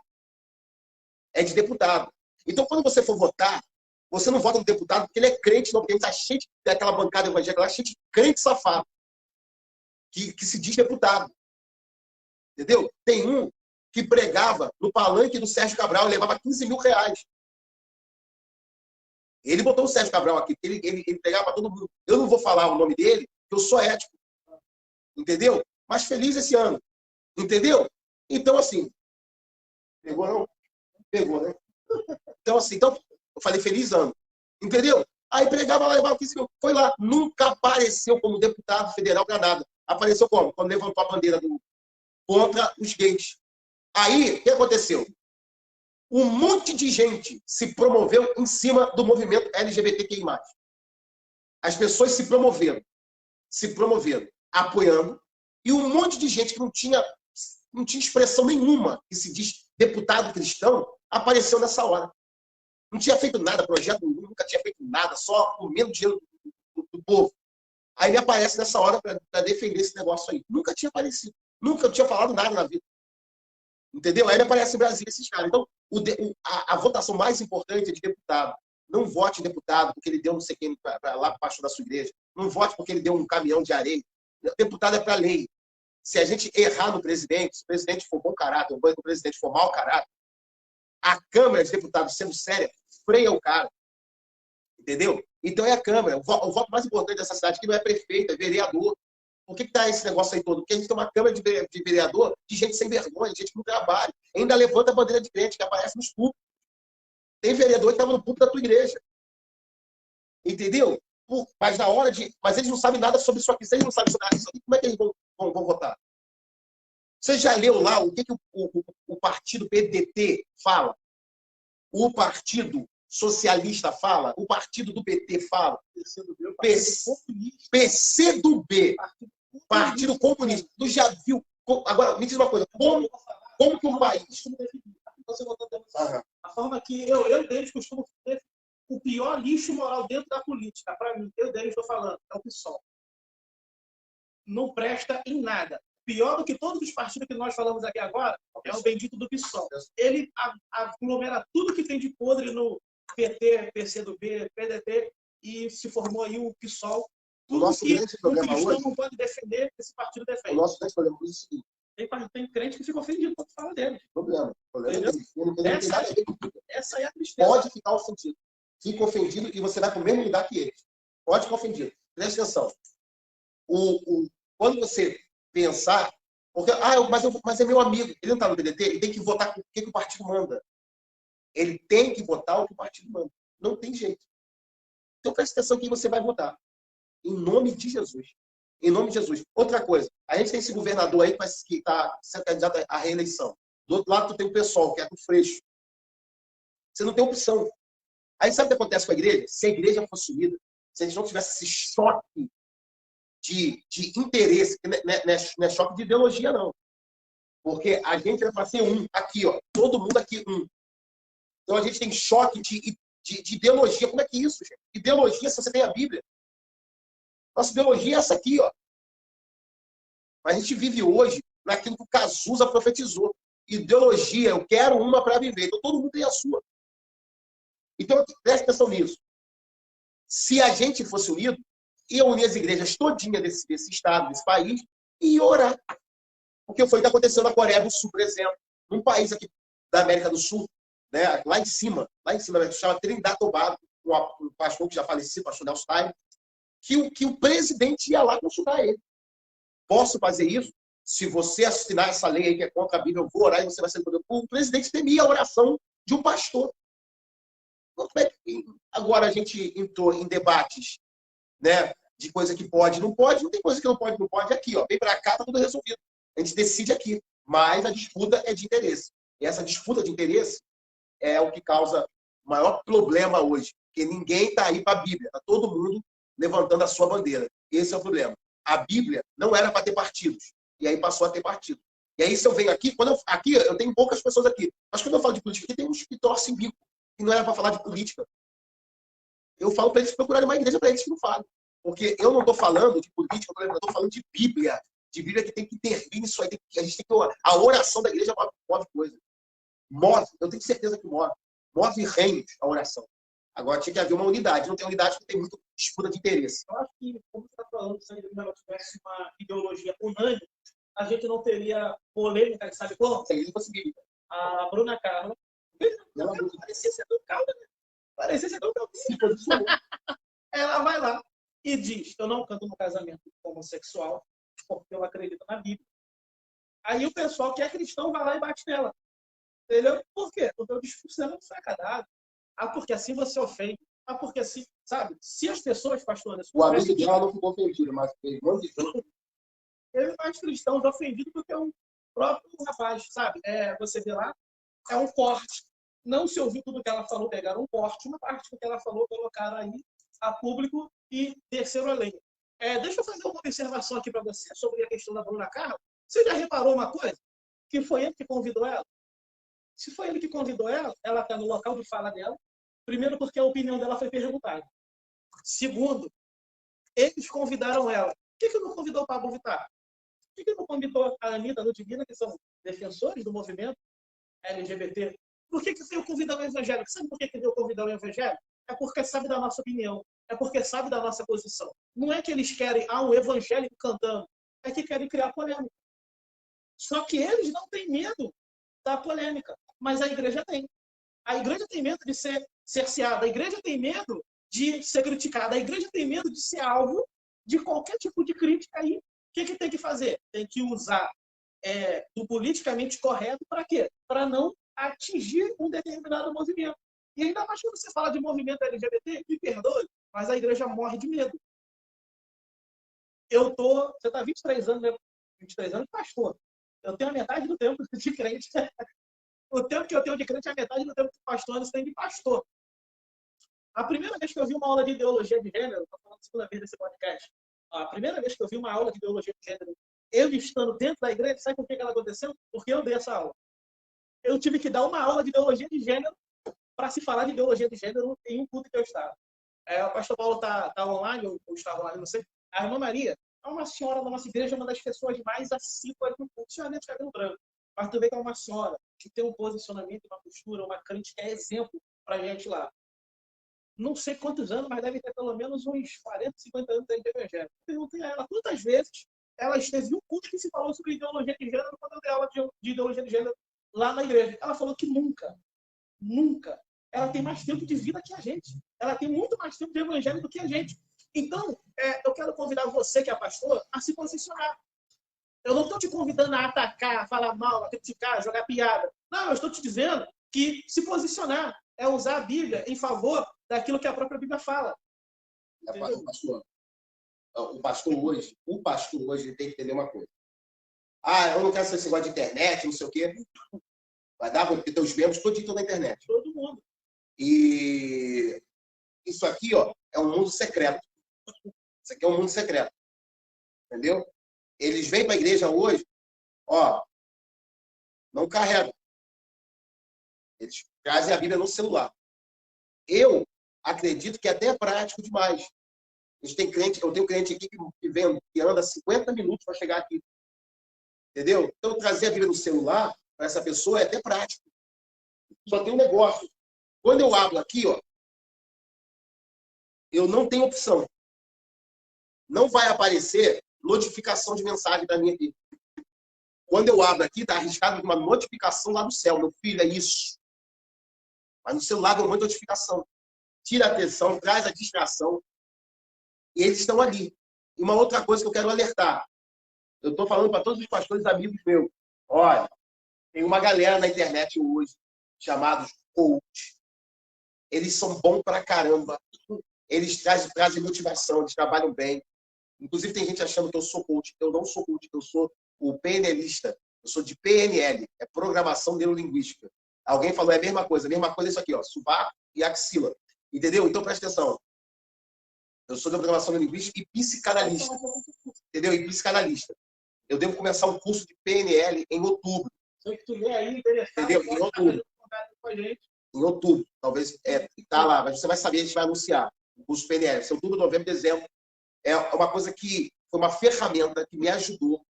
É de deputado. Então, quando você for votar, você não vota no deputado porque ele é crente, não, porque ele está cheio daquela bancada evangélica, lá cheio de crente safado, que se diz deputado. Entendeu? Tem um que pregava no palanque do Sérgio Cabral e levava 15 mil reais. Ele botou o Sérgio Cabral aqui, ele pregava para todo mundo. Eu não vou falar o nome dele, porque eu sou ético. Entendeu? Mas feliz esse ano. Entendeu? Então, assim. Pegou, não? Pegou, né? Então, assim, eu falei feliz ano. Entendeu? Aí pregava lá, levava 15 mil. Foi lá. Nunca apareceu como deputado federal para nada. Apareceu como? Quando levantou a bandeira contra os gays. Aí, o que aconteceu? Um monte de gente se promoveu em cima do movimento LGBTQI+. As pessoas se promoveram, apoiando, e um monte de gente que não tinha expressão nenhuma, que se diz deputado cristão, apareceu nessa hora. Não tinha feito nada, projeto nenhum, nunca tinha feito nada, só comendo dinheiro do povo. Aí ele aparece nessa hora para defender esse negócio aí. Nunca tinha aparecido. Nunca tinha falado nada na vida. Entendeu? Aí ele aparece em Brasília, esses caras. Então, a votação mais importante é de deputado. Não vote em deputado porque ele deu não sei quem lá para o pastor da sua igreja. Não vote porque ele deu um caminhão de areia. Deputado é para lei. Se a gente errar no presidente, se o presidente for bom caráter, ou o presidente for mau caráter, a Câmara de Deputados, sendo séria, freia o cara. Entendeu? Então é a Câmara. O voto mais importante dessa cidade aqui não é prefeito, é vereador. Por que está esse negócio aí todo? Porque a gente tem uma Câmara de vereador de gente sem vergonha, de gente que não trabalha. Ainda levanta a bandeira de crente, que aparece nos públicos. Tem vereador que estava no púlpito da tua igreja. Entendeu? Mas na hora de. Mas eles não sabem nada sobre isso aqui. Se eles não sabem sobre isso aqui, como é que eles vão votar? Você já leu lá o que o partido PDT fala? O Partido Socialista fala? O partido do PT fala? PCdoB. Partido Comunista. Tu já viu? Agora, me diz uma coisa. Como que um país... A forma que eu deles costumo ter o pior lixo moral dentro da política. Para mim, eu deles estou falando, é o PSOL. Não presta em nada. Pior do que todos os partidos que nós falamos aqui agora, é o bendito do PSOL. Ele aglomera tudo que tem de podre no PT, PCdoB, PDT, e se formou aí o PSOL. Tudo nosso que grande o problema cristão hoje, não pode defender, esse partido defende. O nosso grande problema hoje é o seguinte. Tem crente que fica ofendido quando fala dele. Problema é dele. Não tem nada a ver com tudo. Essa é a tristeza. Pode ficar ofendido. Fica ofendido e você vai para o mesmo lugar que ele. Pode ficar ofendido. Presta atenção. Quando você pensar... Porque, mas é meu amigo. Ele não está no PDT, ele tem que votar com o que o partido manda. Ele tem que votar o que o partido manda. Não tem jeito. Então presta atenção quem você vai votar. Em nome de Jesus. Em nome de Jesus. Outra coisa, a gente tem esse governador aí que está sendo candidato à reeleição. Do outro lado, tu tem o pessoal, que é do Freixo. Você não tem opção. Aí sabe o que acontece com a igreja? Se a igreja fosse unida, se a gente não tivesse esse choque de interesse, não é choque de ideologia, não. Porque a gente é para ser um. Aqui, ó. Todo mundo aqui, um. Então a gente tem choque de ideologia. Como é que é isso, gente? Ideologia, se você tem a Bíblia. Nossa ideologia é essa aqui, ó. A gente vive hoje naquilo que o Cazuza profetizou. Ideologia, eu quero uma para viver. Então todo mundo tem a sua. Então, preste atenção nisso. Se a gente fosse unido, ia unir as igrejas todinhas desse estado, desse país, e ia orar. Porque foi o que aconteceu na Coreia do Sul, por exemplo. Num país aqui da América do Sul, né, lá em cima, chama Trindade e Tobago, um pastor que já faleceu, o pastor Nelson Stein, que o presidente ia lá consultar ele. Posso fazer isso? Se você assinar essa lei aí que é contra a Bíblia, eu vou orar e você vai ser poderoso. O presidente temia a oração de um pastor. Agora a gente entrou em debates, né, de coisa que pode, não pode, não tem coisa que não pode, não pode. Aqui, ó, vem para cá, tá tudo resolvido. A gente decide aqui. Mas a disputa é de interesse. E essa disputa de interesse é o que causa o maior problema hoje. Porque ninguém está aí para a Bíblia. Está todo mundo levantando a sua bandeira. Esse é o problema. A Bíblia não era para ter partidos. E aí passou a ter partido. E aí, se eu venho aqui, aqui eu tenho poucas pessoas aqui. Mas quando eu falo de política, aqui tem uns que torcem bico. E não era para falar de política. Eu falo para eles procurarem uma igreja para eles que não falam. Porque eu não estou falando de política, eu estou falando de Bíblia. De Bíblia que tem que intervir nisso aí. A gente tem que. A oração da igreja move coisa. Move, eu tenho certeza que move. Move reinos a oração. Agora tinha que haver uma unidade. Não tem unidade porque tem muita disputa de interesse. Eu acho que, como você está falando, se a gente tivesse uma ideologia unânime, a gente não teria polêmica, sabe como? Se a igreja fosse bíblica. A Bruna Carla parecia ser tão calma, né? Parecia ser tão calma. Ela vai lá e diz: eu não canto no casamento homossexual porque eu acredito na Bíblia. Aí o pessoal que é cristão vai lá e bate nela. Entendeu? Por quê? Porque o discurso é muito sacadado. Ah, porque assim você ofende. Ah, porque assim, sabe? Se as pessoas, pastores... O amigo dela não ficou ofendido, mas fez um monte de coisa. Ele mais cristãos ofendidos do que o próprio rapaz, sabe? Você vê lá, é um corte. Não se ouviu tudo que ela falou, pegaram um corte, uma parte do que ela falou, colocaram aí a público e desceram a lei. Deixa eu fazer uma observação aqui para você sobre a questão da Bruna Carla. Você já reparou uma coisa? Que foi ele que convidou ela? Se foi ele que convidou ela, ela está no local de fala dela. Primeiro, porque a opinião dela foi perguntada. Segundo, eles convidaram ela. Por que não convidou o Pablo Vittar? Por que não convidou a Anitta do Divina, que são defensores do movimento LGBT? Por que veio convidar o evangélico? Sabe por que veio convidar o evangélico? É porque sabe da nossa opinião. É porque sabe da nossa posição. Não é que eles querem um evangélico cantando. É que querem criar polêmica. Só que eles não têm medo da polêmica. Mas a igreja tem. A igreja tem medo de ser cerceada. A igreja tem medo de ser criticada. A igreja tem medo de ser alvo de qualquer tipo de crítica. Aí, o que tem que fazer? Tem que usar do politicamente correto para quê? Para não atingir um determinado movimento. E ainda mais quando você fala de movimento LGBT, me perdoe, mas a igreja morre de medo. Você está 23 anos, né? 23 anos de pastor. Eu tenho a metade do tempo de crente. O tempo que eu tenho de crente é a metade do tempo que pastor Anderson tem de pastor. A primeira vez que eu vi uma aula de ideologia de gênero, estou falando a segunda vez desse podcast, a primeira vez que eu vi uma aula de ideologia de gênero, eu estando dentro da igreja, sabe por que ela aconteceu? Porque eu dei essa aula. Eu tive que dar uma aula de ideologia de gênero para se falar de ideologia de gênero em um culto que eu estava. O pastor Paulo está online, ou estava online, não sei. A irmã Maria é uma senhora da nossa igreja, uma das pessoas mais assíduas do culto. Senhora de cabelo branco. Mas tu vê que é uma senhora que tem um posicionamento, uma postura, uma crente que é exemplo para a gente lá. Não sei quantos anos, mas deve ter pelo menos uns 40, 50 anos de evangelho. Perguntei a ela quantas vezes ela esteve em um culto que se falou sobre ideologia de gênero quando eu dei aula de ideologia de gênero lá na igreja. Ela falou que nunca. Ela tem mais tempo de vida que a gente. Ela tem muito mais tempo de evangelho do que a gente. Então, eu quero convidar você, que é pastor, a se posicionar. Eu não estou te convidando a atacar, a falar mal, a criticar, a jogar piada. Não, eu estou te dizendo que se posicionar é usar a Bíblia em favor daquilo que a própria Bíblia fala. O pastor hoje tem que entender uma coisa. Eu não quero ser esse negócio de internet, não sei o quê. Vai dar, porque teus membros todos estão na internet. Todo mundo. E isso aqui, ó, é um mundo secreto. Isso aqui é um mundo secreto. Entendeu? Eles vêm para a igreja hoje, ó, não carregam. Eles trazem a Bíblia no celular. Eu acredito que até é prático demais. Eu tenho crente aqui que anda 50 minutos para chegar aqui. Entendeu? Então, trazer a Bíblia no celular para essa pessoa é até prático. Só tem um negócio. Quando eu abro aqui, ó, eu não tenho opção. Não vai aparecer notificação de mensagem da minha Bíblia. Quando eu abro aqui, está arriscado uma notificação lá do céu. Meu filho, é isso. Mas no celular deu muita notificação. Tira a atenção, traz a distração. E eles estão ali. E uma outra coisa que eu quero alertar. Eu estou falando para todos os pastores amigos meus. Olha, tem uma galera na internet hoje, chamados coach. Eles são bons pra caramba. Eles trazem motivação, eles trabalham bem. Inclusive, tem gente achando que eu sou coach. Eu não sou coach, eu sou o PNLista. Eu sou de PNL, é Programação Neurolinguística. Alguém falou, é a mesma coisa é isso aqui, ó, sovaco e axila. Entendeu? Então, presta atenção. Eu sou de Programação Neurolinguística e psicanalista. Entendeu? E psicanalista. Eu devo começar um curso de PNL em outubro. Se tu ler aí, interessado, entendeu? Em outubro. Com a gente. Em outubro. Talvez, tá lá, mas você vai saber, a gente vai anunciar o curso PNL. Se outubro, novembro, dezembro. É uma coisa que foi uma ferramenta que me ajudou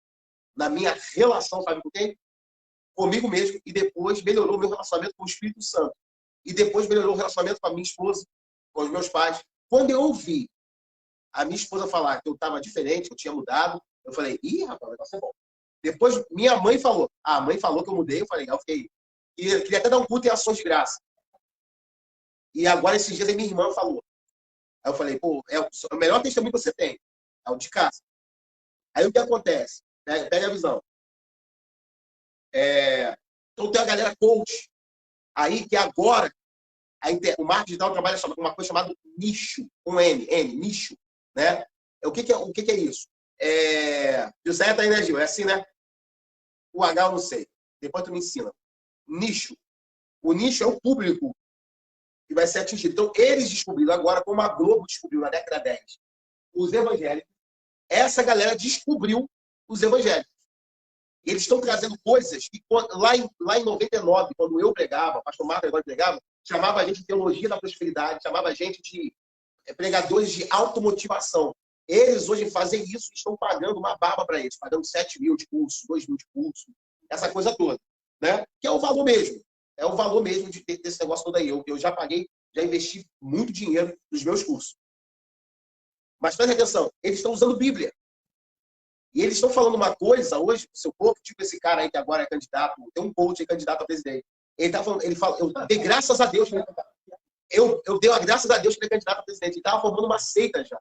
na minha relação, sabe com quem? Comigo mesmo, e depois melhorou meu relacionamento com o Espírito Santo. E depois melhorou o relacionamento com a minha esposa, com os meus pais. Quando eu ouvi a minha esposa falar que eu estava diferente, que eu tinha mudado, eu falei, ih, rapaz, o negócio é bom. Depois, minha mãe falou. A mãe falou que eu mudei, eu falei, eu fiquei. E queria até dar um culto em ações de graça. E agora, esses dias, a minha irmã falou. Aí eu falei, pô, é o melhor testemunho que você tem. É o de casa. Aí o que acontece? Pega a visão. Então tem a galera coach. Aí que agora o marketing digital trabalha com uma coisa chamada nicho. Com nicho. Né? O que é isso? José tá aí, né, Gil? É assim, né? O H eu não sei. Depois tu me ensina. Nicho. O nicho é o público que vai ser atingido. Então, eles descobriram agora, como a Globo descobriu na década 10, os evangélicos. Essa galera descobriu os evangélicos. Eles estão trazendo coisas que lá em 99, quando eu pregava, o pastor Marcos agora pregava, chamava a gente de teologia da prosperidade, chamava a gente de pregadores de automotivação. Eles hoje fazem isso e estão pagando uma baba para eles, pagando 7 mil de curso, 2 mil de curso, essa coisa toda. Né? Que é o valor mesmo. É o valor mesmo desse negócio todo aí. Eu já paguei, já investi muito dinheiro nos meus cursos. Mas presta atenção, eles estão usando Bíblia. E eles estão falando uma coisa hoje, seu povo, tipo esse cara aí que agora é candidato, tem um coach aí candidato a presidente. Ele fala, eu dei graças a Deus. Eu dei graças a Deus que ele é candidato a presidente. Ele estava formando uma seita já.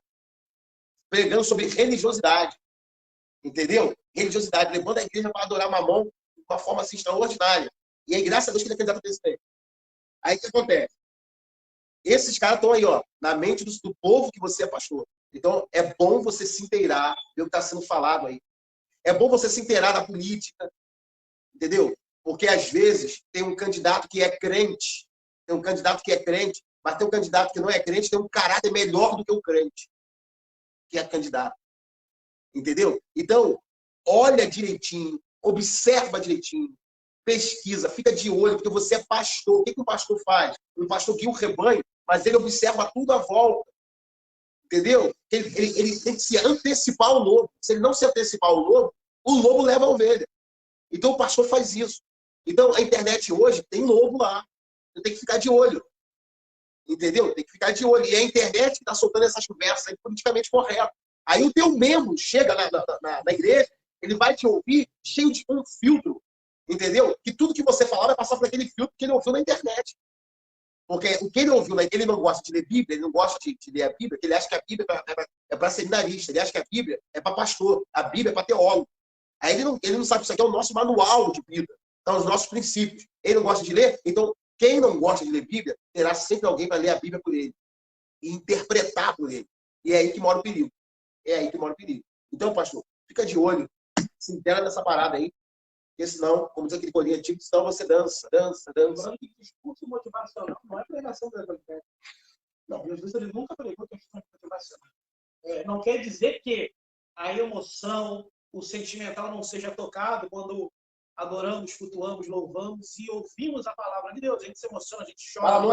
Pregando sobre religiosidade. Entendeu? Religiosidade, levando a igreja para adorar Mamon de uma forma assim extraordinária. E aí, graças a Deus que ele é candidato a presidente. Aí o que acontece? Esses caras estão aí, ó, na mente do povo que você é pastor. Então, é bom você se inteirar do que está sendo falado aí. É bom você se inteirar da política, entendeu? Porque, às vezes, tem um candidato que é crente, mas tem um candidato que não é crente, tem um caráter melhor do que o crente, que é candidato. Entendeu? Então, olha direitinho, observa direitinho, pesquisa, fica de olho, porque você é pastor. O que o pastor faz? O pastor guia o rebanho, mas ele observa tudo à volta. Entendeu? Ele tem que se antecipar ao lobo. Se ele não se antecipar ao lobo, o lobo leva a ovelha. Então o pastor faz isso. Então a internet hoje tem lobo lá. Você tem que ficar de olho. Entendeu? Tem que ficar de olho. E a internet está soltando essas conversas aí politicamente corretas. Aí o teu membro chega na igreja, ele vai te ouvir cheio de um filtro. Entendeu? Que tudo que você falar vai passar por aquele filtro que ele ouviu na internet. Porque o que ele ouviu, ele não gosta de ler Bíblia, ele não gosta de ler a Bíblia, porque ele acha que a Bíblia é para seminarista, ele acha que a Bíblia é para pastor, a Bíblia é para teólogo. Aí ele não sabe que isso aqui é o nosso manual de Bíblia, são os nossos princípios. Ele não gosta de ler, então quem não gosta de ler Bíblia, terá sempre alguém para ler a Bíblia por ele e interpretar por ele. E é aí que mora o perigo. Então, pastor, fica de olho, se inteira nessa parada aí. Porque senão, como diz aquele corinha antigo, senão você dança. Lembrando que discurso motivacional não é pregação do evangelho. Não, Jesus ele nunca pregou questão motivacional. Não quer dizer que a emoção, o sentimental não seja tocado quando adoramos, flutuamos, louvamos e ouvimos a palavra de Deus. A gente se emociona, a gente chora.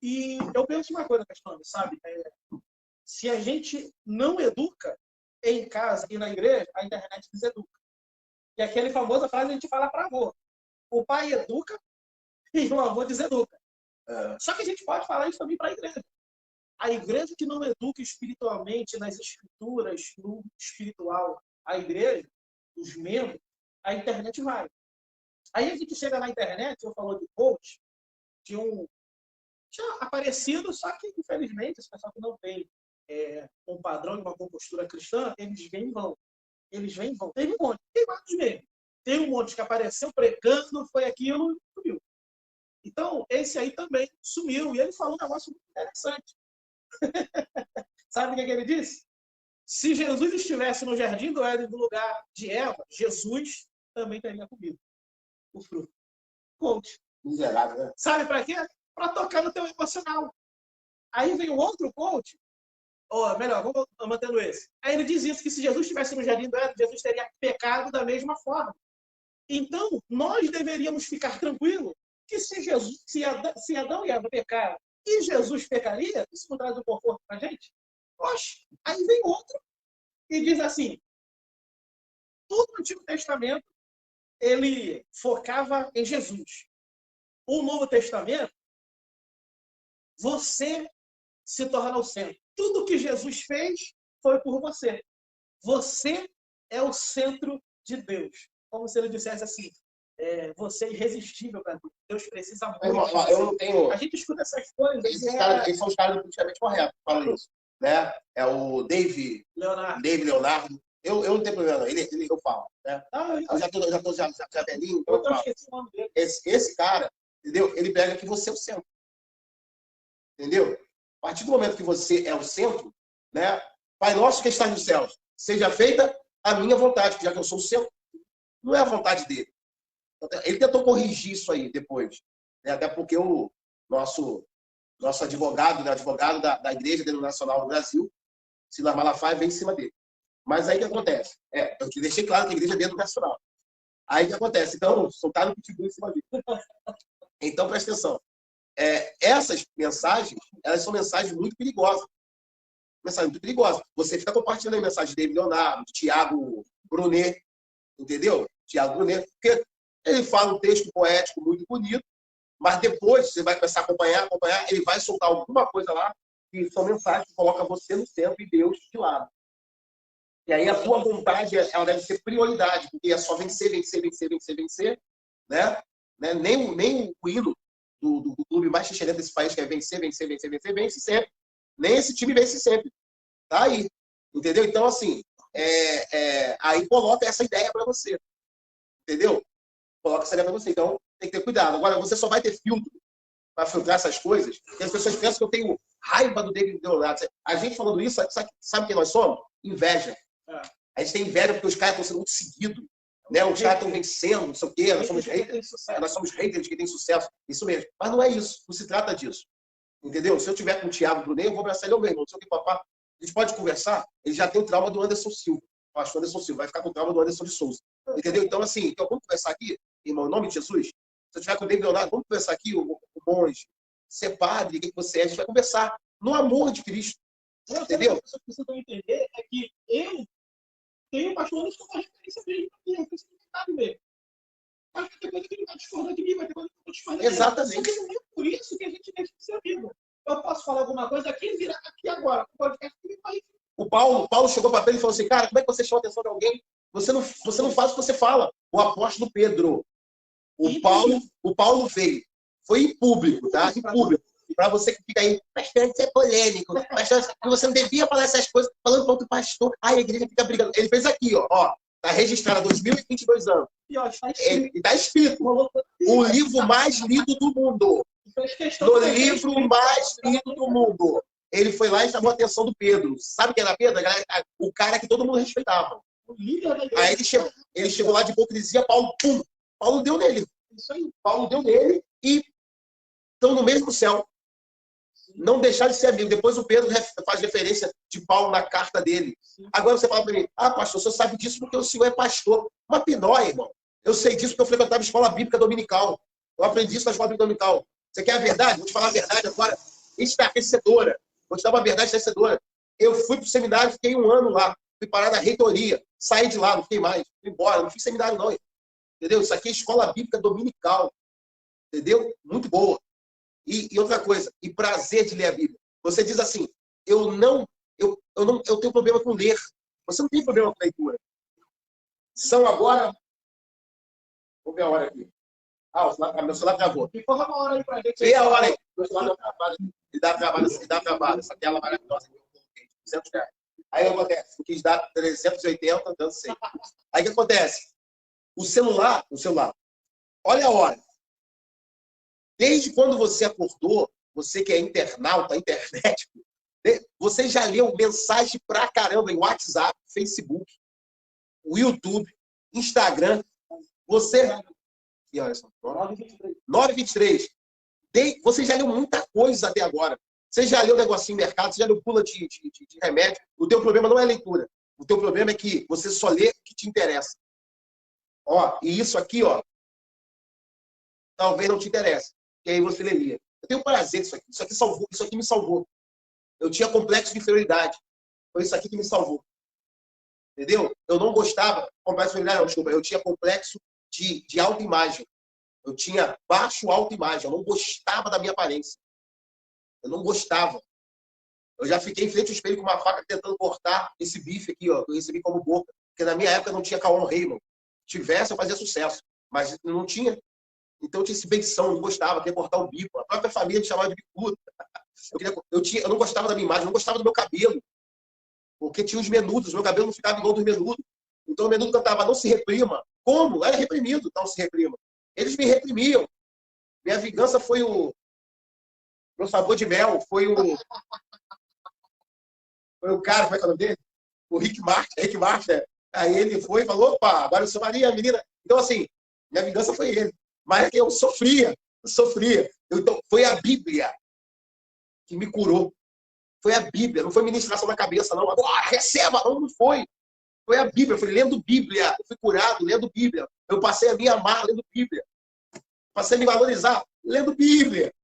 E eu penso uma coisa, Castor, sabe? Se a gente não educa em casa e na igreja, a internet deseduca. E aquele famosa frase a gente fala para avô. O pai educa e o avô deseduca. Só que a gente pode falar isso também para a igreja. A igreja que não educa espiritualmente nas escrituras, no espiritual, a igreja, os membros, a internet vai. Aí a gente chega na internet, eu falo de coach, tinha aparecido, só que infelizmente esse pessoal que não tem um padrão e uma compostura cristã, eles vêm e vão. Teve um monte, tem vários mesmo. Tem um monte que apareceu pregando, foi aquilo, subiu. Então, esse aí também sumiu. E ele falou um negócio muito interessante. Sabe o que ele disse? Se Jesus estivesse no jardim do Éden, no lugar de Eva, Jesus também teria comido o fruto. Coach. Miserável, né? Sabe para quê? Para tocar no teu emocional. Aí vem o outro coach, ou melhor, vamos mantendo esse. Aí ele diz isso, que se Jesus estivesse no jardim do Éden, Jesus teria pecado da mesma forma. Então, nós deveríamos ficar tranquilos que se Adão e Eva pecaram e Jesus pecaria, isso não traz um conforto para a gente? Oxe, aí vem outro e diz assim, todo o Antigo Testamento, ele focava em Jesus. O Novo Testamento, você se torna o centro. Tudo que Jesus fez foi por você. Você é o centro de Deus. Como se ele dissesse assim, você é irresistível para Deus. Deus precisa muito. Eu não tenho... A gente escuta essas coisas. Esses são os caras do politicamente correto que falam isso. Né? É o David Leonardo. Eu não tenho problema, eu falo. Né? Eu já tô velhinho, então eu falo. Esse cara, entendeu? Ele pega que você é o centro. Entendeu? A partir do momento que você é o centro, né? Pai nosso que está nos céus, seja feita a minha vontade, já que eu sou o centro. Não é a vontade dele. Ele tentou corrigir isso aí depois. Né? Até porque o nosso advogado, né? Advogado da Igreja Denominacional do Brasil, Silas Malafaia, vem em cima dele. Mas aí o que acontece? Eu te deixei claro que a Igreja é denominacional. Aí o que acontece? Então, soltaram o pitbull em cima dele. Então, presta atenção. Essas mensagens, elas são mensagens muito perigosas. Mensagem muito perigosa. Você fica compartilhando a mensagem de David Leonardo, de Tiago Brunet, entendeu? Tiago Brunet, porque ele fala um texto poético muito bonito, mas depois você vai começar a acompanhar, ele vai soltar alguma coisa lá que são mensagens que colocam você no centro e Deus de lado. E aí a tua vontade, ela deve ser prioridade, porque é só vencer, né? Nem o hino do clube mais xixelento desse país, que é vencer, vence sempre. Nem esse time vence sempre. Tá aí. Entendeu? Então, assim, aí coloca essa ideia para você. Entendeu? Coloca essa ideia para você. Então, tem que ter cuidado. Agora, você só vai ter filtro para filtrar essas coisas, porque as pessoas pensam que eu tenho raiva do David Leonardo. A gente falando isso, sabe quem nós somos? Inveja. A gente tem inveja porque os caras estão sendo muito seguidos. Né? Os caras estão vencendo, não sei o quê. Nós somos haters. Nós somos haters que têm sucesso. Isso mesmo. Mas não é isso. Não se trata disso. Entendeu? Se eu tiver com o Thiago Brunet, eu vou abraçar ele ao mesmo. Não sei o que, papá. A gente pode conversar. Ele já tem o trauma do Anderson Silva. O pastor Anderson Silva vai ficar com o trauma do Anderson de Souza. Entendeu? Então, assim, vamos conversar aqui, irmão, em nome de Jesus. Se eu tiver com o David Leonardo, vamos conversar aqui, o monge. Ser padre, o que você é? A gente vai conversar no amor de Cristo. Entendeu? O que vocês precisam entender é que eu tenho pastores que eu gosto de saber que eu preciso mesmo. Mas vai ter coisa que ele vai discordar de mim, vai ter coisa que eu vou discordar de mim. Exatamente. É por isso que a gente deixa de ser amigo. Eu posso falar alguma coisa aqui, virar aqui agora. O Paulo chegou para ele e falou assim, cara, como é que você chama a atenção de alguém? Você não faz o que você fala. O apóstolo Pedro. O Paulo veio. Foi em público, tá? Em público. Para você que fica aí, pastor, isso é polêmico. Pastor, você não devia falar essas coisas falando para outro pastor. Ai, a igreja fica brigando. Ele fez aqui, ó. Tá registrado há 2022 anos. E está escrito. O livro mais lido do mundo. No livro mais lido do mundo. Ele foi lá e chamou a atenção do Pedro. Sabe quem era Pedro? O cara que todo mundo respeitava. Aí ele chegou lá de hipocrisia, Paulo, pum! Paulo deu nele. Isso aí. Paulo deu nele e estão no mesmo céu. Não deixar de ser amigo. Depois o Pedro faz referência de Paulo na carta dele. Agora você fala para mim, pastor, o senhor sabe disso porque o senhor é pastor. Uma pinóia, irmão. Eu sei disso porque eu frequentava escola bíblica dominical. Eu aprendi isso na escola bíblica dominical. Você quer a verdade? Vou te falar a verdade agora. Estarrecedora. Vou te dar uma verdade estarrecedora. Eu fui para o seminário, fiquei 1 ano lá. Fui parar na reitoria. Saí de lá, não fiquei mais. Fui embora. Não fiz seminário, não. Entendeu? Isso aqui é escola bíblica dominical. Entendeu? Muito boa. E outra coisa, e prazer de ler a Bíblia. Você diz assim, eu tenho problema com ler. Você não tem problema com leitura. São agora... Vou ver a hora aqui. Meu celular travou. Informa uma hora aí pra gente. E a hora aí? Meu celular não travado. Ele dá travado. Essa tela maravilhosa. R$200. Aí o que acontece? Eu quis dar 380, dando 100. Aí o que acontece? O celular, olha a hora. Desde quando você acordou, você que é internauta, internet, você já leu mensagem pra caramba em WhatsApp, Facebook, o YouTube, Instagram. Você... E olha só, 9h23. Você já leu muita coisa até agora. Você já leu negocinho em mercado, você já leu pula de remédio. O teu problema não é leitura. O teu problema é que você só lê o que te interessa. Ó, e isso aqui, ó, talvez não te interesse. E aí você leria. Eu tenho prazer nisso aqui. Isso aqui salvou, isso aqui me salvou. Eu tinha complexo de inferioridade. Foi isso aqui que me salvou. Entendeu? Eu não gostava, complexo de inferioridade, não, desculpa. Eu tinha complexo de autoimagem. Eu tinha baixo autoimagem. Eu não gostava da minha aparência. Eu não gostava. Eu já fiquei em frente ao espelho com uma faca tentando cortar esse bife aqui, ó, que eu recebi como boca. Porque na minha época não tinha Cauã Raymond. Se tivesse, eu fazia sucesso. Mas não tinha. Então eu tinha esse beição, eu não gostava, queria cortar o bico. A própria família me chamava de bicudo. Eu não gostava da minha imagem, eu não gostava do meu cabelo. Porque tinha os menudos, meu cabelo não ficava igual dos menudos. Então o menudo cantava, não se reprima. Como? Eu era reprimido, não se reprima. Eles me reprimiam. Minha vingança foi o meu sabor de mel, foi o cara, como é que é o nome dele? O Rick Martin. Aí ele foi e falou, opa, agora eu sou Maria, menina. Então, assim, minha vingança foi ele. Mas é que eu sofria. Então, foi a Bíblia que me curou. Foi a Bíblia, não foi ministração na cabeça, não. Agora, receba! Não, não foi. Foi a Bíblia, eu fui lendo Bíblia. Eu fui curado lendo Bíblia. Eu passei a me amar lendo Bíblia. Passei a me valorizar lendo Bíblia.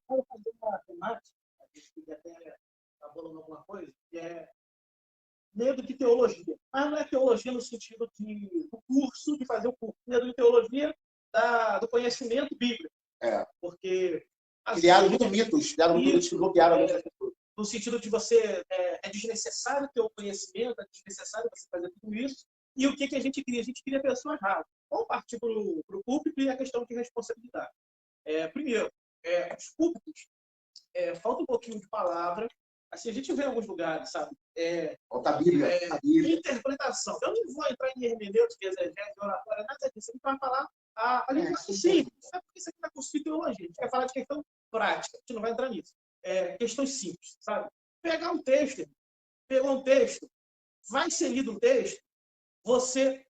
Vou fazer uma temática, a gente até está falando alguma coisa, que é medo de teologia. Mas não é teologia no sentido do curso, de fazer o curso. Medo de teologia do conhecimento bíblico. É. Porque... Criaram muitos mitos que bloquearam muitas pessoas. No sentido de você... É desnecessário ter o conhecimento, é desnecessário você fazer tudo isso. E o que a gente cria? A gente cria pessoas raras. Vamos partir para o púlpito e a questão de responsabilidade. Primeiro, os púlpitos, falta um pouquinho de palavra. Assim, a gente vê em alguns lugares, sabe? Falta a Bíblia. Interpretação. Eu não vou entrar em hermenêutica, exegese, oratória, nada disso. A gente vai falar a linguagem simples. É porque isso aqui está construído teologia. A gente vai falar de questão prática. A gente não vai entrar nisso. Questões simples, sabe? Pegar um texto, pegou um texto, vai ser lido um texto, você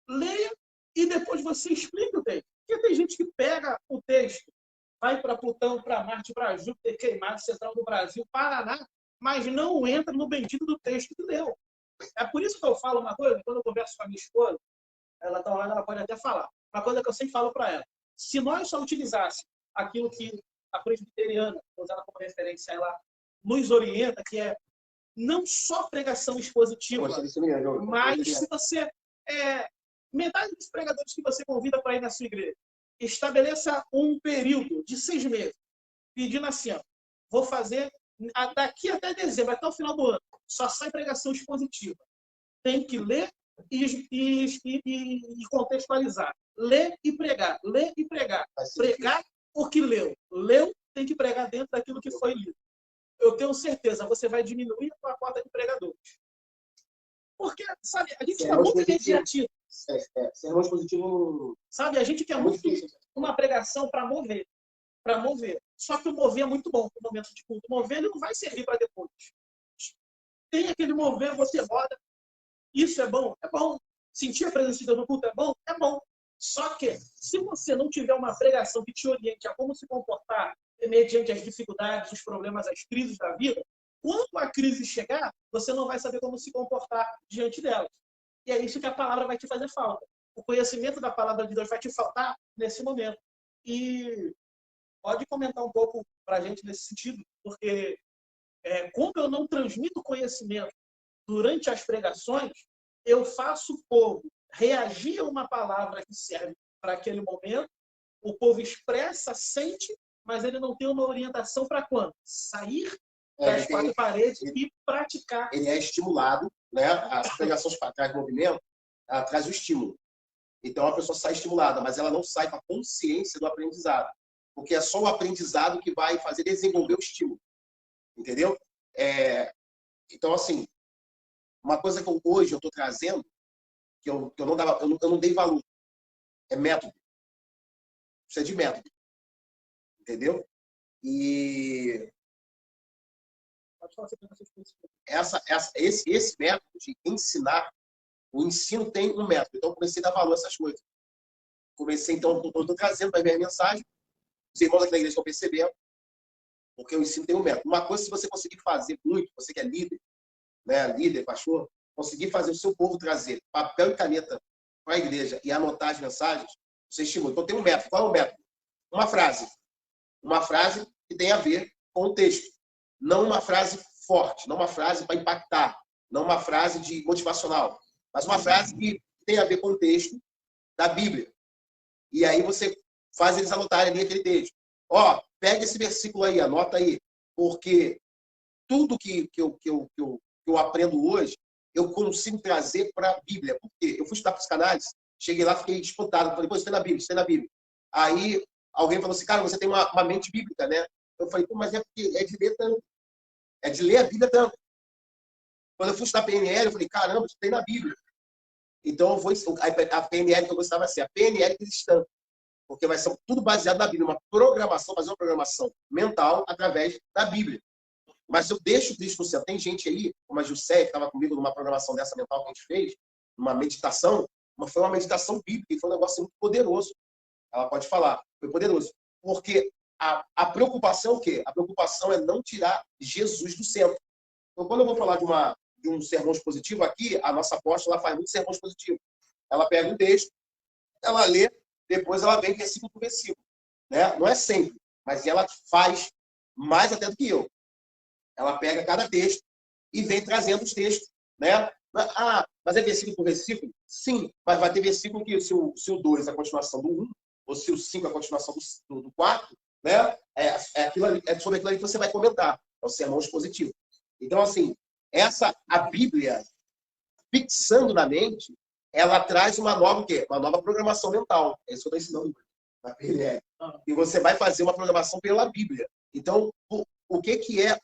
leia e depois você explica o texto. Porque tem gente que pega o texto, vai para Plutão, para Marte, para Júpiter, queimado, central do Brasil, Paraná, mas não entra no bendito do texto que leu. É por isso que eu falo uma coisa, quando eu converso com a minha esposa, ela está lá, ela pode até falar. Uma coisa que eu sempre falo para ela. Se nós só utilizássemos aquilo que a presbiteriana, usando como referência, ela nos orienta, que é não só pregação expositiva, mas se você... metade dos pregadores que você convida para ir na sua igreja, estabeleça um período de 6 meses, pedindo assim, ó, vou fazer daqui até dezembro, até o final do ano, só sai pregação expositiva. Tem que ler e contextualizar. Ler e pregar. Ler e pregar. Pregar o que leu. Leu, tem que pregar dentro daquilo que foi lido. Eu tenho certeza, você vai diminuir a sua cota de pregadores. Porque, sabe, a gente quer muito imediatismo. Sermão expositivo... Sabe, a gente quer muito uma pregação para mover. Para mover. Só que o mover é muito bom no momento de culto. O mover ele não vai servir para depois. Tem aquele mover, você roda. Isso é bom? É bom. Sentir a presença de Deus no culto é bom? É bom. Só que, se você não tiver uma pregação que te oriente a como se comportar mediante as dificuldades, os problemas, as crises da vida, quando a crise chegar, você não vai saber como se comportar diante delas. E é isso que a palavra vai te fazer falta. O conhecimento da palavra de Deus vai te faltar nesse momento. E pode comentar um pouco para a gente nesse sentido, porque como eu não transmito conhecimento durante as pregações, eu faço o povo reagir a uma palavra que serve para aquele momento, o povo expressa, sente, mas ele não tem uma orientação para quando? Sair das 4 paredes e praticar. Ele é estimulado, né? As pregações para trás do movimento, ela traz o estímulo. Então a pessoa sai estimulada, mas ela não sai com a consciência do aprendizado. Porque é só o aprendizado que vai fazer desenvolver o estímulo. Entendeu? Então, assim, uma coisa que hoje eu estou trazendo, que eu não dei valor, é método. Precisa de método. Entendeu? E esse método de ensinar, o ensino tem um método. Então, eu comecei a dar valor a essas coisas. Comecei, então, eu estou trazendo para a minha mensagem, os irmãos aqui da igreja estão percebendo, porque o ensino tem um método. Uma coisa, se você conseguir fazer muito, você que é líder, né, líder, pastor, conseguir fazer o seu povo trazer papel e caneta para a igreja e anotar as mensagens, você estimula. Então, tem um método. Qual é o método? Uma frase. Uma frase que tem a ver com o texto. Não uma frase forte, não uma frase para impactar, não uma frase de motivacional, mas uma frase que tem a ver com o texto da Bíblia. E aí você faz eles anotarem ali aquele texto. Ó, pega esse versículo aí, anota aí, porque tudo que eu aprendo hoje, eu consigo trazer para a Bíblia. Por quê? Eu fui estudar psicanálise, cheguei lá, fiquei espantado. Falei, pô, isso tem na Bíblia, isso tem na Bíblia. Aí alguém falou assim, cara, você tem uma mente bíblica, né? Eu falei, pô, mas é porque é de ler tanto. É de ler a Bíblia tanto. Quando eu fui estudar PNL, eu falei, caramba, isso tem na Bíblia. Então, a PNL que eu gostava assim, a PNL cristã. Porque vai ser tudo baseado na Bíblia. Uma programação, fazer uma programação mental através da Bíblia. Mas se eu deixo Cristo no céu, tem gente aí, como a Jusceia, que estava comigo numa programação dessa mental que a gente fez, uma meditação, mas foi uma meditação bíblica e foi um negócio muito poderoso. Ela pode falar, foi poderoso. Porque a preocupação é o quê? A preocupação é não tirar Jesus do centro. Então, quando eu vou falar de um sermão expositivo aqui, a nossa apóstola faz muito sermão expositivo. Ela pega um texto, ela lê, depois ela vem versículo por versículo. Né? Não é sempre, mas ela faz mais até do que eu. Ela pega cada texto e vem trazendo os textos. Né? Ah, mas é versículo por versículo? Sim, mas vai ter versículo que se o 2 é a continuação do 1, ou se o 5 é a continuação do 4, né? É sobre aquilo ali que você vai comentar. É o sermão expositivo. Então, assim, a Bíblia, fixando na mente, ela traz uma nova, o quê? Uma nova programação mental. É isso que eu estou ensinando na PNL. E você vai fazer uma programação pela Bíblia. Então, o que é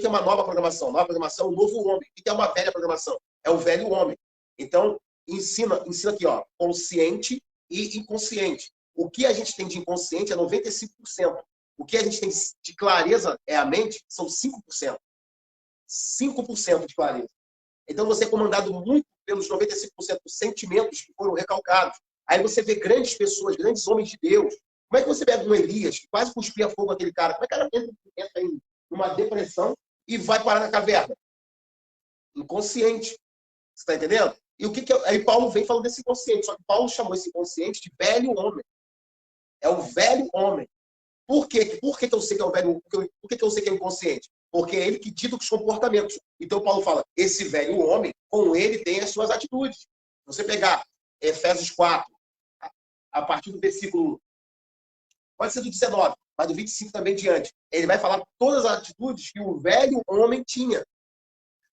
uma nova programação? Nova programação é um novo homem. O que é uma velha programação? É o velho homem. Então, ensina aqui, ó, consciente e inconsciente. O que a gente tem de inconsciente é 95%. O que a gente tem de clareza é a mente, são 5%. 5% de clareza. Então, você é comandado muito pelos 95% dos sentimentos que foram recalcados. Aí você vê grandes pessoas, grandes homens de Deus. Como é que você pega um Elias, que quase cuspia fogo aquele cara? Como é que ela entra em uma depressão e vai parar na caverna? Inconsciente. Você está entendendo? E aí Paulo vem falando desse inconsciente. Só que Paulo chamou esse inconsciente de velho homem. É o velho homem. Por quê? Por que eu sei que é o velho? Por que eu sei que é inconsciente? Porque é ele que dita os comportamentos. Então, Paulo fala, esse velho homem, com ele tem as suas atitudes. Se você pegar Efésios 4, a partir do versículo, pode ser do 19, mas do 25 também diante, ele vai falar todas as atitudes que o velho homem tinha.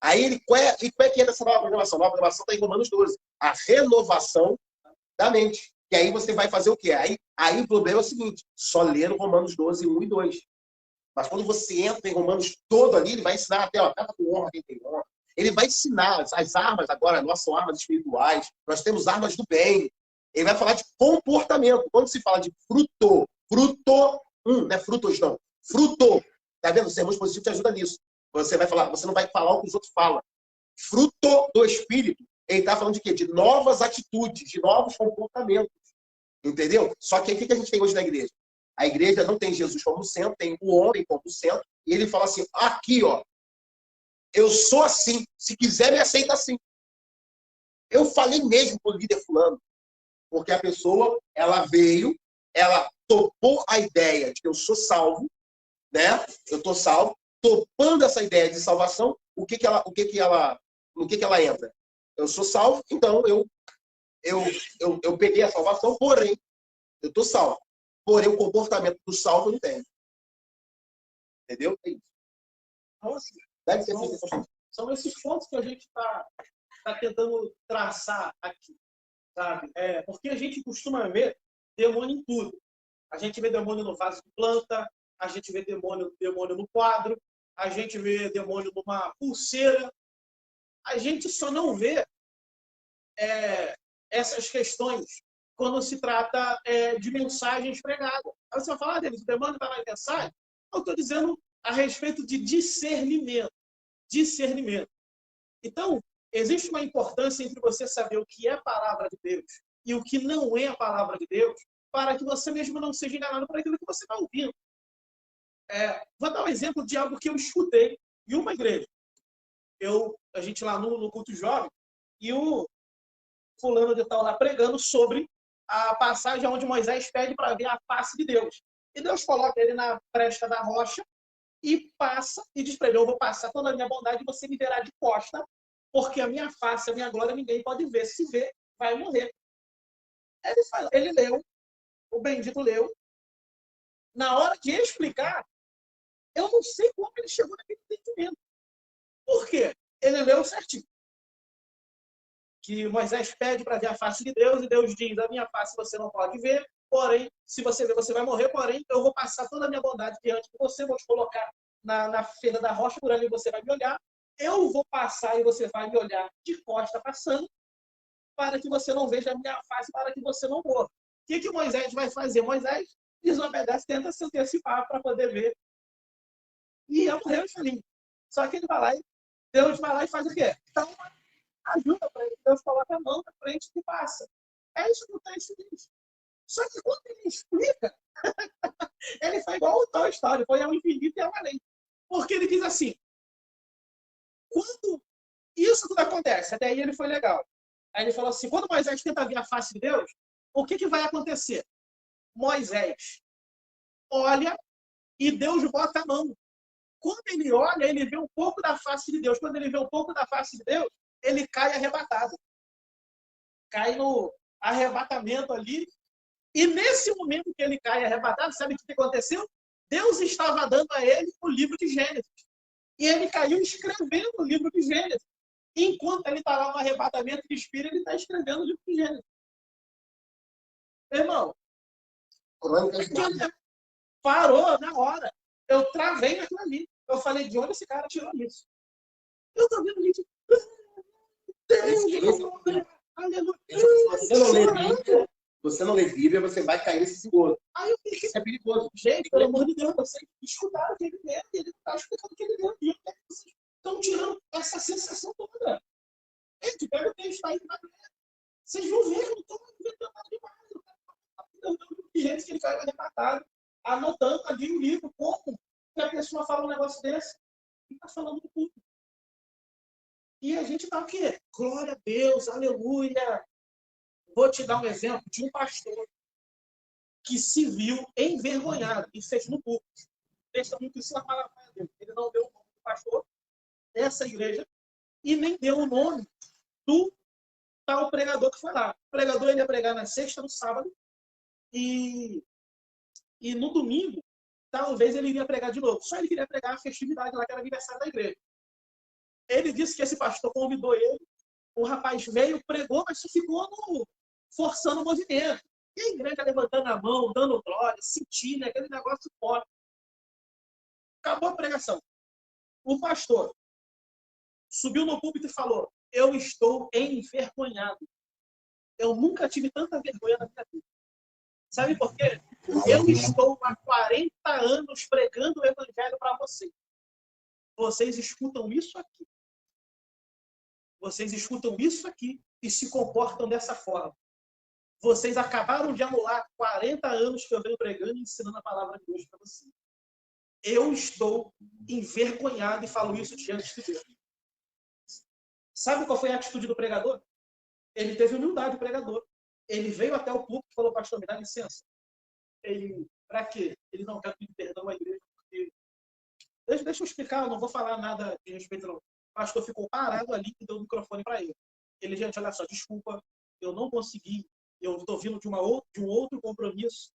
Aí, qual é que é essa nova programação? A nova programação está em Romanos 12. A renovação da mente. E aí você vai fazer o quê? Aí o problema é o seguinte, só ler Romanos 12, 1 e 2. Mas quando você entra em Romanos todo ali, ele vai ensinar até, ó, trata com honra quem tem honra. Ele vai ensinar as armas agora, nós são armas espirituais, nós temos armas do bem. Ele vai falar de comportamento. Quando se fala de fruto, não é frutos não, fruto. Tá vendo? O sermão expositivo te ajuda nisso. Você vai falar, você não vai falar o que os outros falam. Fruto do Espírito. Ele está falando de quê? De novas atitudes, de novos comportamentos. Entendeu? Só que o que a gente tem hoje na igreja? A igreja não tem Jesus como centro, tem o homem como centro. E ele fala assim, aqui, ó, eu sou assim. Se quiser, me aceita assim. Eu falei mesmo com o líder fulano. Porque a pessoa, ela veio, ela topou a ideia de que eu sou salvo, né? Eu estou salvo. Topando essa ideia de salvação, no que ela entra? Eu sou salvo, então eu peguei a salvação, porém, eu estou salvo. Porém, o comportamento do salvo eu não tenho. Entendeu? É isso. Então, assim, são esses pontos que a gente está tentando traçar aqui. Sabe? Porque a gente costuma ver demônio em tudo. A gente vê demônio no vaso de planta, a gente vê demônio no quadro, a gente vê demônio numa pulseira. A gente só não vê essas questões quando se trata de mensagens pregadas. Aí você vai falar, Denis, o demônio está na mensagem? Eu estou dizendo a respeito de discernimento. Discernimento. Então, existe uma importância entre você saber o que é a palavra de Deus e o que não é a palavra de Deus, para que você mesmo não seja enganado por aquilo que você está ouvindo. Vou dar um exemplo de algo que eu escutei em uma igreja. A gente lá no culto jovem, e o fulano de tal lá pregando sobre a passagem onde Moisés pede para ver a face de Deus. E Deus coloca ele na cresta da rocha e passa e diz para ele, eu vou passar toda a minha bondade e você me verá de costa, porque a minha face, a minha glória, ninguém pode ver. Se ver, vai morrer. Ele leu, o bendito leu. Na hora de explicar, eu não sei como ele chegou naquele entendimento. Por quê? Ele leu certinho. Que Moisés pede para ver a face de Deus, e Deus diz, a minha face você não pode ver, porém, se você ver, você vai morrer, porém, eu vou passar toda a minha bondade diante de você, vou te colocar na fenda da rocha, por ali você vai me olhar, eu vou passar e você vai me olhar de costa passando, para que você não veja a minha face, para que você não morra. O que Moisés vai fazer? Moisés desobedece, tenta se antecipar para poder ver. E ia morrer o filhinho. Só que ele vai lá, Deus vai lá e faz o quê? Então, ajuda para ele. Deus coloca a mão na frente e passa. É isso que o texto diz. Só que quando ele explica, ele foi igual a história, foi ao infinito e ao além. Porque ele diz assim, quando isso tudo acontece, até aí ele foi legal. Aí ele falou assim, quando Moisés tenta ver a face de Deus, o que vai acontecer? Moisés olha e Deus bota a mão. Quando ele olha, ele vê um pouco da face de Deus. Quando ele vê um pouco da face de Deus, ele cai arrebatado. Cai no arrebatamento ali. E nesse momento que ele cai arrebatado, sabe o que aconteceu? Deus estava dando a ele o livro de Gênesis. E ele caiu escrevendo o livro de Gênesis. Enquanto ele está lá no arrebatamento de espírito, ele está escrevendo o livro de Gênesis. Irmão, parou na hora. Eu travei naquilo ali. Eu falei, de onde esse cara tirou isso? Eu tô vendo gente. Você não lê Bíblia, você vai cair nesse segundo. Aí eu fiquei, isso é perigoso. Gente, pelo amor de Deus, vocês escutaram o que ele leu, ele está explicando o que ele leu. E vocês estão tirando essa sensação toda. Gente, pega o texto aí na Bíblia. Vocês vão ver, eu não estou inventando nada demais. Eu estou gente que ele caiu arrebatado, anotando ali o livro. Como que a pessoa fala um negócio desse? E está falando do tudo. E a gente está o quê? Glória a Deus, aleluia. Vou te dar um exemplo de um pastor que se viu envergonhado e fez no púlpito. Deixa muito isso na palavra dele. Ele não deu o nome do pastor dessa igreja e nem deu o nome do tal pregador que foi lá. O pregador ele ia pregar na sexta, no sábado, e no domingo, talvez ele iria pregar de novo. Só ele queria pregar a festividade lá, que era aniversário da igreja. Ele disse que esse pastor convidou ele, o rapaz veio, pregou, mas só ficou forçando o movimento. E a igreja levantando a mão, dando glória, sentindo aquele negócio forte. Acabou a pregação. O pastor subiu no púlpito e falou, eu estou envergonhado. Eu nunca tive tanta vergonha na minha vida. Sabe por quê? Eu estou há 40 anos pregando o evangelho para vocês. Vocês escutam isso aqui. Vocês escutam isso aqui e se comportam dessa forma. Vocês acabaram de anular 40 anos que eu venho pregando e ensinando a palavra de Deus para vocês. Eu estou envergonhado e falo isso diante de Deus. Sabe qual foi a atitude do pregador? Ele teve humildade, o pregador. Ele veio até o púlpito e falou, pastor, me dá licença. Ele, para quê? Ele não quer pedir perdão à igreja. Porque... Deixa eu explicar, eu não vou falar nada de respeito, não. O pastor ficou parado ali e deu o microfone para ele. Ele, gente, olha só, desculpa, eu não consegui. Eu estou vindo de um outro compromisso.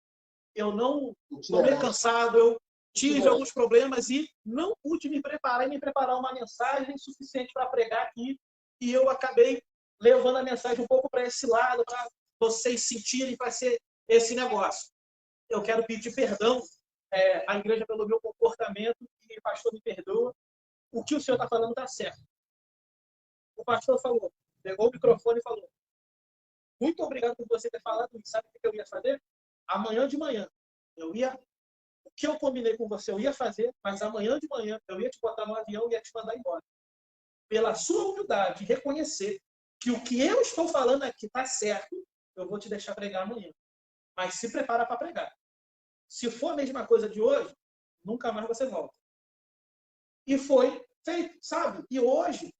Eu não estou meio cansado, eu tive alguns problemas e não pude me preparar uma mensagem suficiente para pregar aqui. E eu acabei levando a mensagem um pouco para esse lado, para vocês sentirem, para ser esse negócio. Eu quero pedir perdão à igreja pelo meu comportamento e o pastor me perdoa. O que o senhor está falando está certo. O pastor falou, pegou o microfone e falou, muito obrigado por você ter falado isso. Sabe o que eu ia fazer? Amanhã de manhã, o que eu combinei com você, eu ia fazer, mas amanhã de manhã eu ia te botar no avião e ia te mandar embora. Pela sua humildade, reconhecer que o que eu estou falando aqui está certo, eu vou te deixar pregar amanhã. Mas se prepara para pregar. Se for a mesma coisa de hoje, nunca mais você volta. E foi feito, sabe? E hoje,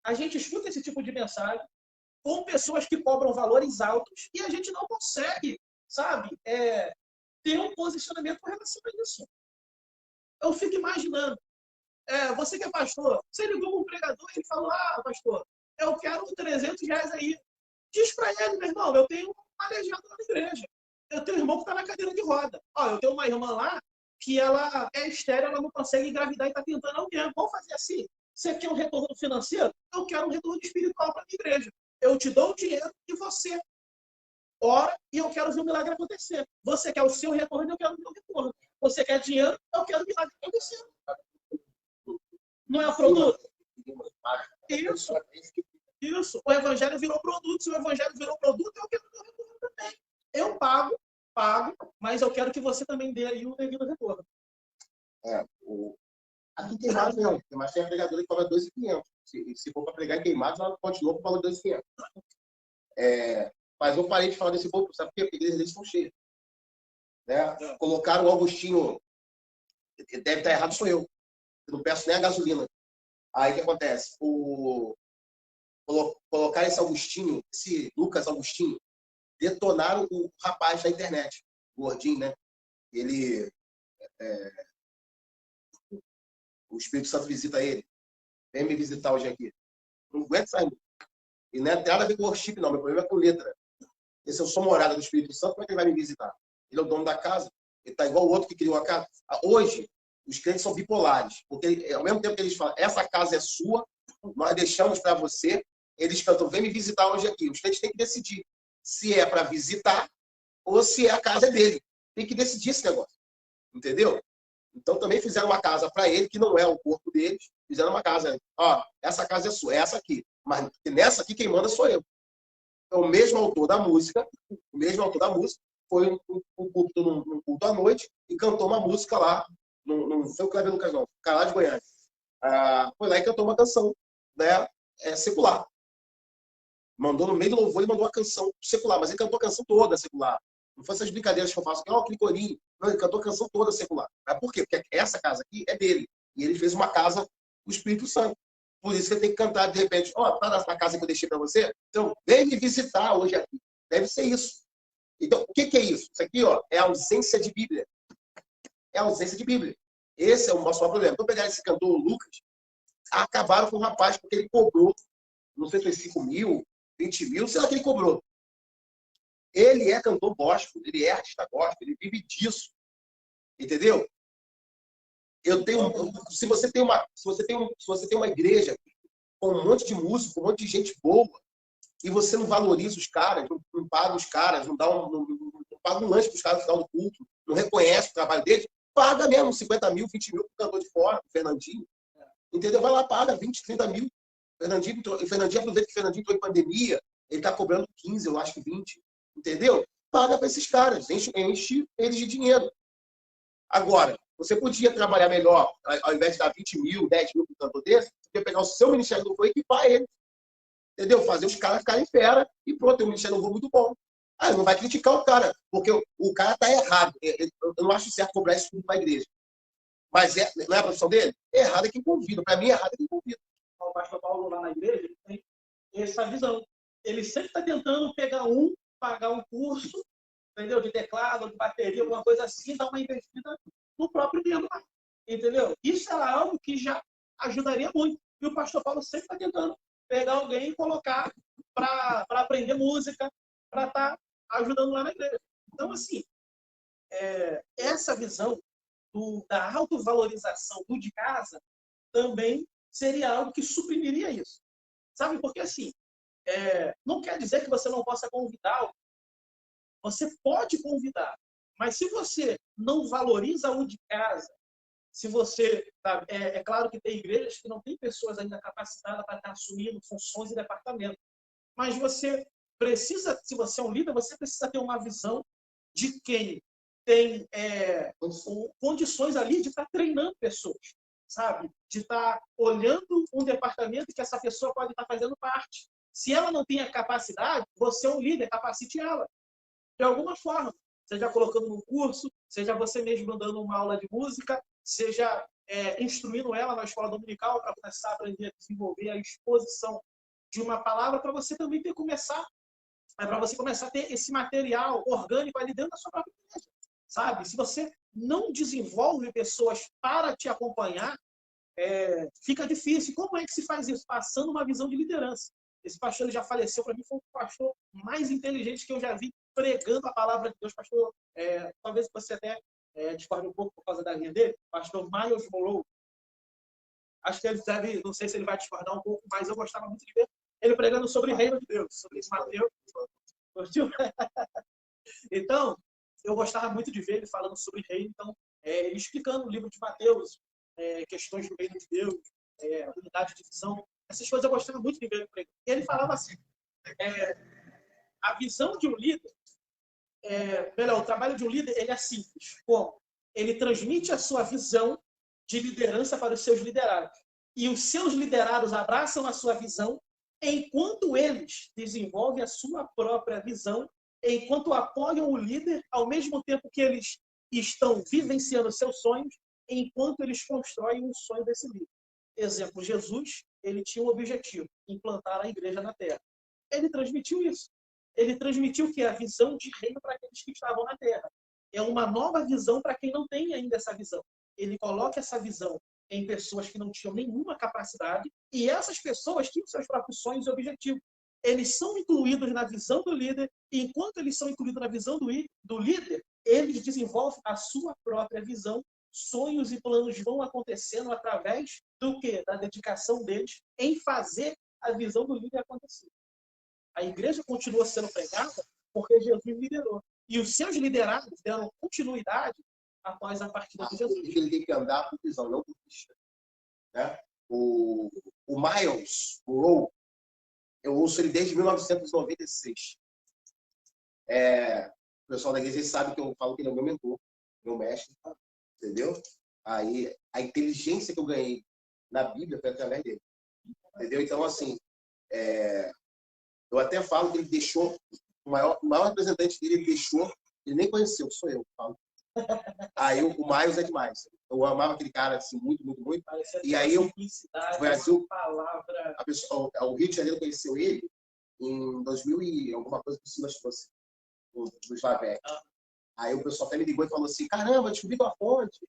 a gente escuta esse tipo de mensagem com pessoas que cobram valores altos e a gente não consegue, sabe, ter um posicionamento com relação a isso. Eu fico imaginando, você que é pastor, você ligou para um pregador e ele falou, pastor, eu quero R$ 300 aí. Diz para ele, meu irmão, eu tenho uma aleijada na igreja. Eu tenho um irmão que está na cadeira de roda. Eu tenho uma irmã lá que ela é estéril, ela não consegue engravidar e está tentando alguém. Vamos fazer assim. Você quer um retorno financeiro? Eu quero um retorno espiritual para a minha igreja. Eu te dou o dinheiro e você ora e eu quero ver o milagre acontecer. Você quer o seu retorno e eu quero o meu retorno. Você quer dinheiro, eu quero o milagre acontecer. Não é o produto? Isso. Isso. O evangelho virou produto. Se o evangelho virou produto, eu quero o meu retorno também. Eu pago, mas eu quero que você também dê aí o devido retorno. Aqui tem mais mesmo. Tem mais pregador que cobra 2.500. Se for para pregar em Queimados, ela continua com o valor de 2.500. Mas eu parei de falar desse povo, sabe por quê? Porque igrejas deles estão cheias. Né? Colocaram o Augustinho. Deve estar errado, sou eu. Eu não peço nem a gasolina. Aí o que acontece? Colocar esse Augustinho, esse Lucas Augustinho, detonaram o rapaz da internet, o gordinho, né? Ele, o Espírito Santo visita ele. Vem me visitar hoje aqui. Não aguento sair. E não é nada a ver com worship, não. Meu problema é com letra. Se eu sou morada do Espírito Santo, como é que ele vai me visitar? Ele é o dono da casa. Ele está igual o outro que criou a casa. Hoje, os crentes são bipolares. Porque ao mesmo tempo que eles falam, essa casa é sua, nós deixamos para você, eles cantam, vem me visitar hoje aqui. Os crentes têm que decidir se é para visitar ou se a casa é dele. Tem que decidir esse negócio. Entendeu? Então também fizeram uma casa para ele, que não é o corpo deles. Fizeram uma casa. Essa casa é sua, é essa aqui. Mas nessa aqui quem manda sou eu. Então, o mesmo autor da música foi um culto à noite e cantou uma música lá. Não foi o Cleber Lucas, não. Cara lá de Goiânia. Foi lá e cantou uma canção, né, secular. Mandou no meio do louvor e mandou uma canção secular. Mas ele cantou a canção toda secular. Não foi essas brincadeiras que eu faço, aquele corinho. Não, ele cantou a canção toda secular. Por quê? Porque essa casa aqui é dele. E ele fez uma casa do Espírito Santo. Por isso que ele tem que cantar, de repente, tá na casa que eu deixei para você? Então, vem me visitar hoje aqui. Deve ser isso. Então, o que é isso? Isso aqui é a ausência de Bíblia. É a ausência de Bíblia. Esse é o nosso problema. Então, pegar esse cantor, Lucas, acabaram com o rapaz, porque ele cobrou, não sei se foi 5 mil, 20 mil, sei lá que ele cobrou. Ele é cantor gospel, ele é artista gospel, ele vive disso. Entendeu? Se você tem uma igreja com um monte de músico, um monte de gente boa, e você não valoriza os caras, não paga os caras, não paga um lanche para os caras no final do culto, não reconhece o trabalho deles, paga mesmo 50 mil, 20 mil para o cantor de fora, o Fernandinho. Entendeu? Vai lá, paga 20, 30 mil. O Fernandinho aproveita que o Fernandinho entrou em pandemia, ele está cobrando 15, eu acho que 20. Entendeu? Paga para esses caras, enche eles de dinheiro. Agora, você podia trabalhar melhor, ao invés de dar 20 mil, 10 mil para um cantor desse, você podia pegar o seu Ministério do Louvor e equipar ele. Entendeu? Fazer os caras ficarem fera e pronto, tem um Ministério do Louvor muito bom. Não vai criticar o cara, porque o cara está errado. Eu não acho certo cobrar isso tudo para a igreja. Mas não é a profissão dele? Errado é quem convida. Para mim, errado é quem convida. O pastor Paulo lá na igreja tem essa visão. Ele sempre está tentando pagar um curso, entendeu? De teclado, de bateria, alguma coisa assim, dar uma investida no próprio membro. Entendeu? Isso é algo que já ajudaria muito. E o pastor Paulo sempre está tentando pegar alguém e colocar para aprender música, para estar ajudando lá na igreja. Então, assim, essa visão da autovalorização do de casa também seria algo que suprimiria isso. Sabe? Porque, assim, não quer dizer que você não possa convidar. Você pode convidar. Mas se você não valoriza o de casa, se você... É claro que tem igrejas que não tem pessoas ainda capacitadas para estar assumindo funções e departamentos. Mas você precisa, se você é um líder, você precisa ter uma visão de quem tem condições ali de estar treinando pessoas, sabe? De estar olhando um departamento que essa pessoa pode estar fazendo parte. Se ela não tem a capacidade, você é um líder, capacite ela. De alguma forma. Seja colocando num curso, seja você mesmo dando uma aula de música, seja instruindo ela na escola dominical para começar a aprender a desenvolver a exposição de uma palavra para você também para você começar a ter esse material orgânico ali dentro da sua própria igreja, sabe? Se você não desenvolve pessoas para te acompanhar, fica difícil. Como é que se faz isso? Passando uma visão de liderança. Esse pastor, ele já faleceu, para mim foi o pastor mais inteligente que eu já vi pregando a palavra de Deus. Pastor, talvez você até discorde um pouco por causa da linha dele, pastor Miles Monroe. Acho que ele deve, não sei se ele vai discordar um pouco, mas eu gostava muito de ver ele pregando sobre o reino de Deus, sobre esse Mateus. Então, eu gostava muito de ver ele falando sobre reino. Então, ele explicando o livro de Mateus, questões do reino de Deus, unidade de visão. Essas coisas eu gostava muito de ver ele pregando. E ele falava assim, a visão de um líder, o trabalho de um líder, ele é simples. Como? Ele transmite a sua visão de liderança para os seus liderados. E os seus liderados abraçam a sua visão, enquanto eles desenvolvem a sua própria visão, enquanto apoiam o líder, ao mesmo tempo que eles estão vivenciando seus sonhos, enquanto eles constroem um sonho desse líder. Exemplo, Jesus, ele tinha um objetivo, implantar a igreja na terra. Ele transmitiu isso. Ele transmitiu que a visão de reino para aqueles que estavam na terra. É uma nova visão para quem não tem ainda essa visão. Ele coloca essa visão em pessoas que não tinham nenhuma capacidade, e essas pessoas tinham seus próprios sonhos e objetivos. Eles são incluídos na visão do líder, e enquanto eles são incluídos na visão do líder, eles desenvolvem a sua própria visão. Sonhos e planos vão acontecendo através do quê? Da dedicação deles em fazer a visão do líder acontecer. A igreja continua sendo pregada porque Jesus liderou. E os seus liderados deram continuidade após a partida de Jesus. Ele tem que andar por visão, não por vista. Né? O Miles Monroe, eu ouço ele desde 1996. O pessoal da igreja sabe que eu falo que ele é o meu mentor, meu mestre, entendeu? Aí, a inteligência que eu ganhei na Bíblia foi através dele. Entendeu? Então, assim, eu até falo que ele deixou, o maior representante dele, ele deixou, ele nem conheceu, sou eu, falo. Aí o Miles é demais. Eu amava aquele cara assim, muito, muito, muito. E aí o Brasil, o Rio de Janeiro conheceu ele em 2000 e alguma coisa por cima, dos Lavec. Aí o pessoal até me ligou e falou assim, caramba, eu descobri tua fonte.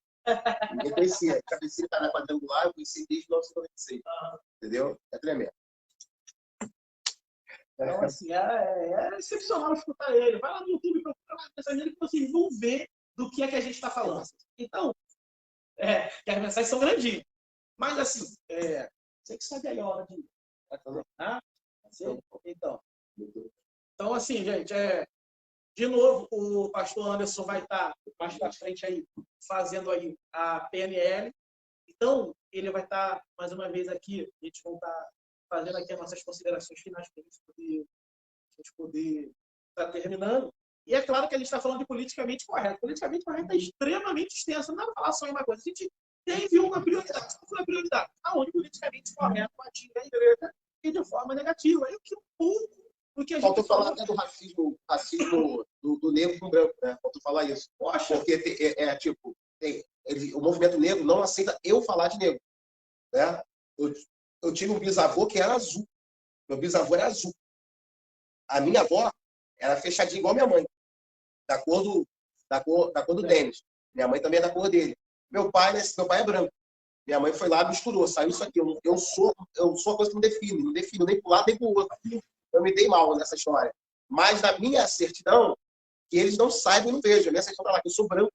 Ninguém conhecia. Cabeceira tá na quadrangular, eu conheci desde 1996. Entendeu? É tremendo. Então, assim, é excepcional escutar ele. Vai lá no YouTube, procura uma mensagem dele que vocês vão ver do que é que a gente está falando. Então, que as mensagens são grandinhas. Mas, assim, você que sabe aí a hora de... Ah? Então, assim, gente, de novo, o pastor Anderson vai estar mais para frente aí, fazendo aí a PNL. Então, ele vai estar, mais uma vez aqui, a gente vai estar fazendo aqui as nossas considerações finais para a gente poder estar terminando. E é claro que a gente está falando de politicamente correto. Politicamente correto é extremamente extenso. Não dá para falar só em uma coisa. A gente teve uma prioridade. Qual foi a prioridade? Aonde politicamente correto atinge a igreja e de forma negativa. E o que um pouco do que a gente... Faltou falar até do racismo do negro com o branco, né? Faltou falar isso. Poxa. Porque, o movimento negro não aceita eu falar de negro. Né? Eu tive um bisavô que era azul. Meu bisavô era azul. A minha avó era fechadinha igual minha mãe. Da cor do Denis. Minha mãe também é da cor dele. Meu pai é branco. Minha mãe foi lá e misturou, saiu isso aqui. Eu sou uma coisa que não defino nem para um lado nem para o outro. Eu me dei mal nessa história. Mas na minha certidão, que eles não saibam e não vejam. A minha certidão está lá, que eu sou branco.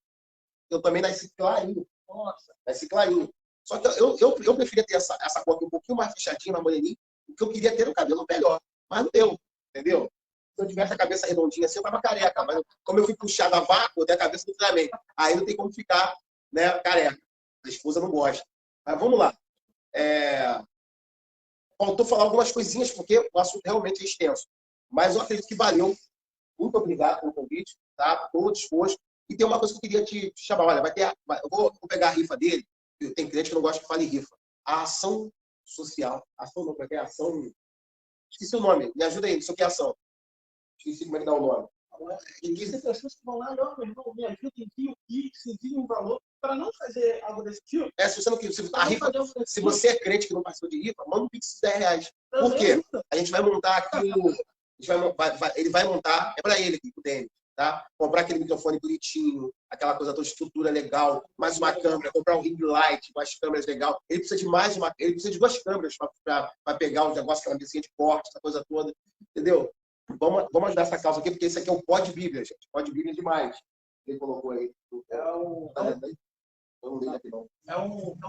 Eu também nasci clarinho. Nossa, nasci clarinho. Só que eu preferia ter essa cor aqui um pouquinho mais fechadinha, mais moreninha, porque eu queria ter um cabelo melhor. Mas não deu, entendeu? Se eu tivesse a cabeça redondinha assim, eu tava careca. Mas como eu fui puxado a vácuo, eu tenho a cabeça do treinamento. Aí não tem como ficar, né, careca. A esposa não gosta. Mas vamos lá. Faltou falar algumas coisinhas, porque o assunto realmente é extenso. Mas eu acredito que valeu. Muito obrigado pelo convite, tá? Estou disposto. E tem uma coisa que eu queria te chamar. Olha, eu vou pegar a rifa dele. Tem cliente que não gosta que fale rifa. A ação social. Ação não, como é que é? Ação... Esqueci o nome. Me ajuda aí. Isso aqui é ação. Esqueci como é que dá o nome. Existem pessoas que vão lá, não, meu irmão, me ajuda, envia o Pix, envia um valor, para não fazer algo desse tipo. Se você não quer, se você é crente que não participou de rifa, manda um Pix de R$10. Por quê? A gente vai montar aqui ele vai montar, é para ele aqui, o Denis, tá? Comprar aquele microfone bonitinho, aquela coisa toda, estrutura legal, mais uma câmera, comprar um ring light, mais câmeras legal. Ele precisa de mais de ele precisa de 2 câmeras para pegar os negócios, aquela mesinha de corte, essa coisa toda, entendeu? Vamos ajudar essa causa aqui, porque esse aqui é o Pod Bíblia, gente. Pod Bíblia demais. Ele colocou aí. É um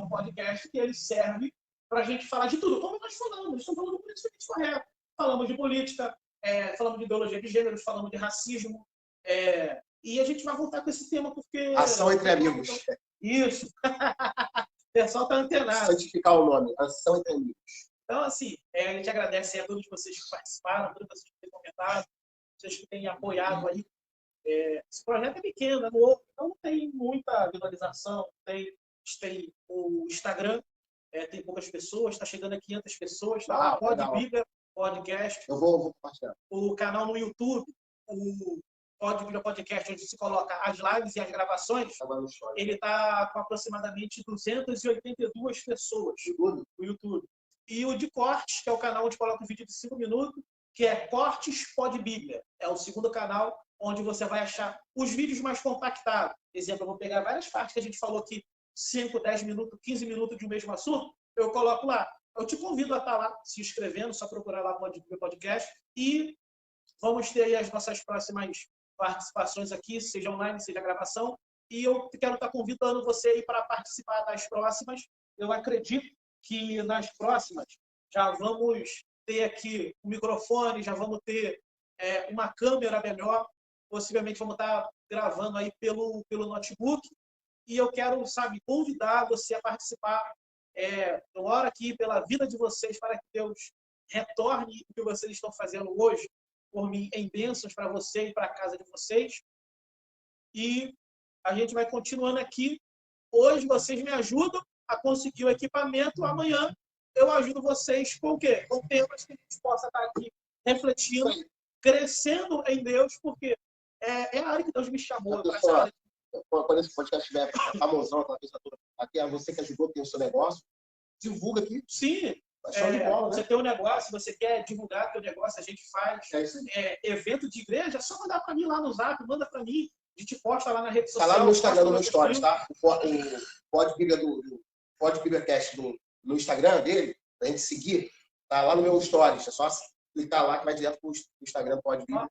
podcast que ele serve para a gente falar de tudo. Como nós falamos, estamos falando do politicamente correto. Falamos de política, falamos de ideologia de gêneros, falamos de racismo. E a gente vai voltar com esse tema porque... Ação entre amigos. Isso. O pessoal está antenado. Santificar o nome. Ação entre amigos. Então, assim, a gente agradece a todos vocês que participaram, a todos vocês que têm comentado, vocês que têm apoiado aí. Esse projeto é pequeno, é novo, então não tem muita visualização. Tem o Instagram, tem poucas pessoas, está chegando a 500 pessoas. Tá? Pod Bíblia, podcast. Eu vou compartilhar. O canal no YouTube, o Pod Bíblia Podcast, onde se coloca as lives e as gravações, ele está com aproximadamente 282 pessoas no YouTube. E o de Cortes, que é o canal onde coloca um vídeo de 5 minutos, que é Cortes Pod Bíblia. É o segundo canal onde você vai achar os vídeos mais compactados. Exemplo, eu vou pegar várias partes que a gente falou aqui, 5, 10 minutos, 15 minutos de um mesmo assunto, eu coloco lá. Eu te convido a estar lá se inscrevendo, só procurar lá Pod Bíblia Podcast. E vamos ter aí as nossas próximas participações aqui, seja online, seja gravação. E eu quero estar convidando você aí para participar das próximas. Eu acredito que nas próximas já vamos ter aqui um microfone, já vamos ter uma câmera melhor, possivelmente vamos estar gravando aí pelo notebook, e eu quero, convidar você a participar. Eu oro aqui pela vida de vocês, para que Deus retorne o que vocês estão fazendo hoje, por mim, em bênçãos para você e para a casa de vocês. E a gente vai continuando aqui. Hoje vocês me ajudam a conseguir o equipamento. Amanhã eu ajudo vocês com o quê? Com temas que a gente possa estar aqui refletindo, crescendo em Deus, porque é a área que Deus me chamou. Quando esse podcast estiver famosão, aquela coisa toda, até você que ajudou, tem o seu negócio, divulga aqui. Sim. Show de bola, né? Você tem um negócio, você quer divulgar teu negócio, a gente faz. Evento de igreja, é só mandar para mim lá no Zap, manda para mim. A gente posta lá na rede social. Tá lá no meu Instagram, no meu Stories, tá? O Pod Bíblia Pod Bíblia Cast no Instagram dele, pra gente seguir, tá lá no meu Stories. É só clicar lá que vai direto pro Instagram do Pod Bíblia.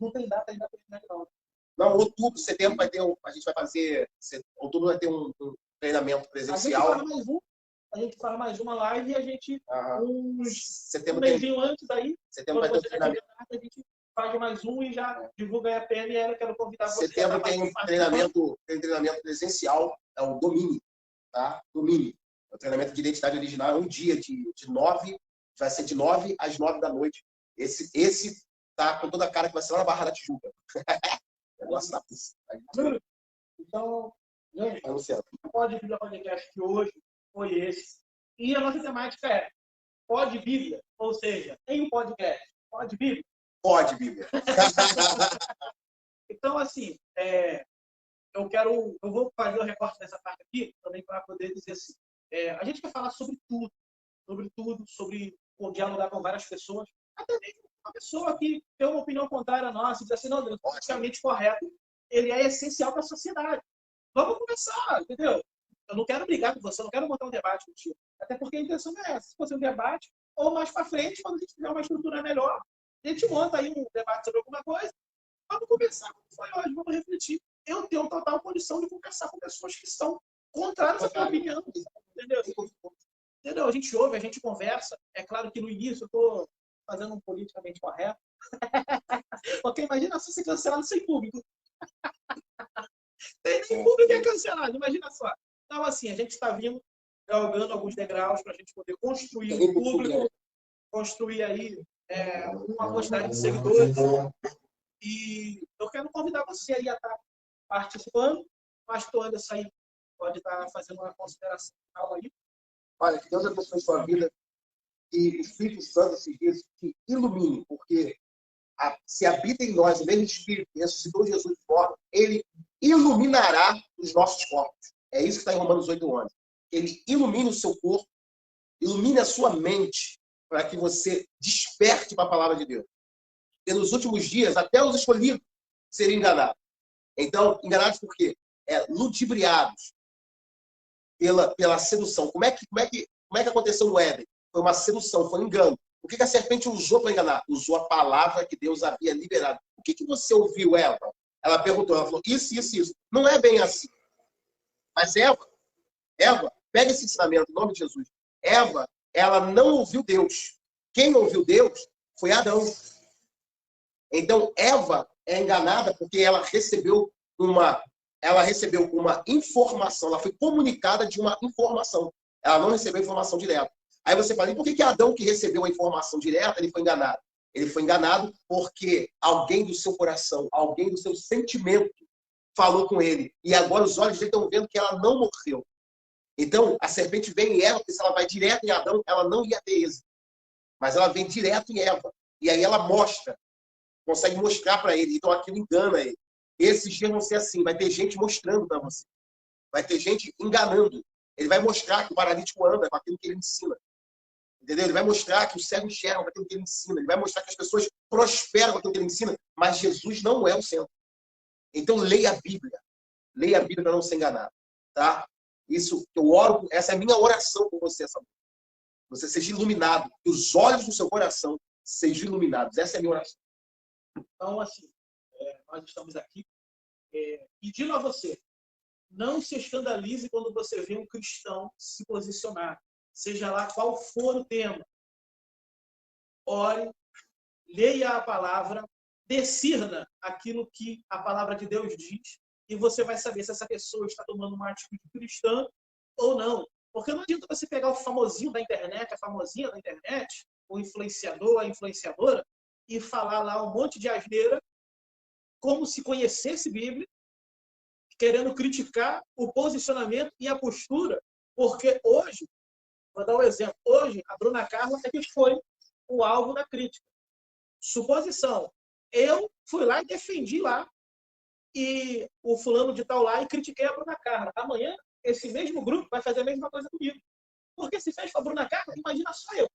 Não tem data ainda para não. Não, outubro, setembro vai ter a gente vai fazer. Outubro vai ter um treinamento presencial. A gente faz mais uma live e a gente, setembro um mêsinho antes aí, setembro vai ter um treinamento. A gente faz mais um e já divulga a PNL. Quero convidar você. Setembro tem um treinamento presencial, é o Domine, tá? Domine. É o treinamento de identidade original, é um dia vai ser de 9 às 9 da noite. Esse tá com toda a cara que vai ser lá na Barra da Tijuca. Negócio da puta. Então, gente, o Pod Bíblia Podcast de hoje foi esse. E a nossa temática é Pod Bíblia, ou seja, em um podcast. Pod Bíblia. Pod Bíblia. Então, assim, eu vou fazer o recorte dessa parte aqui, também para poder dizer assim, a gente quer falar sobre tudo, sobre dialogar com várias pessoas, até mesmo uma pessoa que tem uma opinião contrária à nossa, diz assim, não, Deus, politicamente correto, ele é essencial para a sociedade. Vamos conversar, entendeu? Eu não quero brigar com você, eu não quero montar um debate contigo. Até porque a intenção é essa. Se fosse um debate, ou mais para frente, quando a gente tiver uma estrutura melhor, a gente monta aí um debate sobre alguma coisa, vamos conversar como foi hoje, vamos refletir. Eu tenho total condição de conversar com pessoas que são contrárias à minha opinião. Entendeu? A gente ouve, a gente conversa. É claro que no início eu estou fazendo um politicamente correto. Porque imagina se ser cancelado sem público. Tem nem público que é cancelado, imagina só. Então, assim, a gente está vindo, galgando alguns degraus para a gente poder construir um público, construir aí uma quantidade de seguidores. E eu quero convidar você aí a estar participando. O pastor Anderson aí pode estar fazendo uma consideração final aí. Olha, que Deus abençoe sua vida e o Espírito Santo te ilumine, porque se habita em nós o mesmo Espírito que ressuscitou Jesus de morte, ele iluminará os nossos corpos. É isso que está em Romanos 8:11. Ele ilumina o seu corpo, ilumine a sua mente, para que você desperte para a palavra de Deus. E nos últimos dias, até os escolhidos seriam enganados. Então, enganados por quê? Ludibriados pela sedução. Como é que aconteceu no Éden? Foi uma sedução, foi um engano. O que a serpente usou para enganar? Usou a palavra que Deus havia liberado. O que você ouviu, Eva? Ela perguntou, ela falou, isso, isso, isso. Não é bem assim. Mas Eva, pega esse ensinamento, em nome de Jesus. Eva, ela não ouviu Deus. Quem ouviu Deus foi Adão. Então, Eva é enganada porque ela recebeu uma informação, ela foi comunicada de uma informação. Ela não recebeu informação direta. Aí você fala, e por que Adão, que recebeu a informação direta, ele foi enganado? Ele foi enganado porque alguém do seu coração, alguém do seu sentimento falou com ele. E agora os olhos dele estão vendo que ela não morreu. Então, a serpente vem em Eva, porque se ela vai direto em Adão, ela não ia ter êxito. Mas ela vem direto em Eva. E aí ela consegue mostrar para ele. Então aquilo engana ele. Esses dias vão ser assim. Vai ter gente mostrando para você. Vai ter gente enganando. Ele vai mostrar que o paralítico anda com aquilo que ele ensina. Entendeu? Ele vai mostrar que o cego enxerga com aquilo que ele ensina. Ele vai mostrar que as pessoas prosperam com aquilo que ele ensina. Mas Jesus não é o centro. Então leia a Bíblia. Leia a Bíblia para não ser enganado. Tá? Isso eu oro. Essa é a minha oração por você essa noite. Você seja iluminado. Que os olhos do seu coração sejam iluminados. Essa é a minha oração. Então, assim, nós estamos aqui pedindo a você, não se escandalize quando você vê um cristão se posicionar, seja lá qual for o tema. Ore, leia a palavra, discirna aquilo que a palavra de Deus diz, e você vai saber se essa pessoa está tomando uma atitude cristã ou não. Porque não adianta você pegar o famosinho da internet, a famosinha da internet, o influenciador, a influenciadora, e falar lá um monte de asneira, como se conhecesse Bíblia, querendo criticar o posicionamento e a postura, porque hoje, vou dar um exemplo, hoje a Bruna Carla é que foi o alvo da crítica. Suposição, eu fui lá e defendi lá, e o fulano de tal lá, e critiquei a Bruna Carla. Amanhã, esse mesmo grupo vai fazer a mesma coisa comigo. Porque se fez com a Bruna Carla, imagina só eu.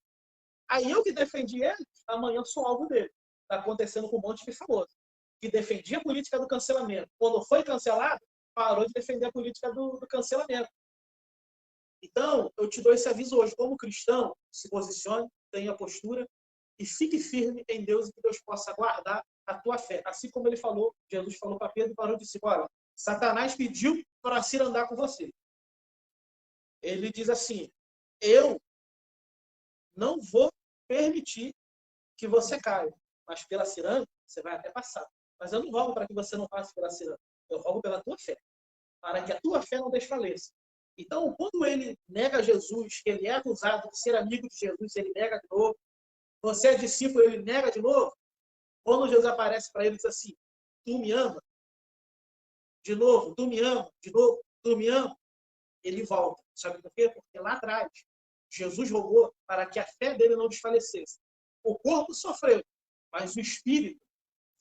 Aí eu que defendi ele, amanhã sou alvo dele. Está acontecendo com um monte de famoso. Que defendia a política do cancelamento. Quando foi cancelado, parou de defender a política do cancelamento. Então, eu te dou esse aviso hoje. Como cristão, se posicione, tenha postura e fique firme em Deus e que Deus possa guardar a tua fé. Assim como ele falou, Jesus falou para Pedro e parou e disse, olha, Satanás pediu para se andar com você. Ele diz assim, eu não vou permitir que você caia, mas pela ciranda você vai até passar. Mas eu não rogo para que você não passe pela ciranda. Eu rogo pela tua fé, para que a tua fé não desfaleça. Então, quando ele nega Jesus, que ele é acusado de ser amigo de Jesus, ele nega de novo. Você é discípulo, ele nega de novo. Quando Jesus aparece para ele e diz assim, tu me ama? De novo, tu me ama? De novo, tu me ama? Ele volta. Sabe por quê? Porque lá atrás, Jesus rogou para que a fé dele não desfalecesse. O corpo sofreu, mas o espírito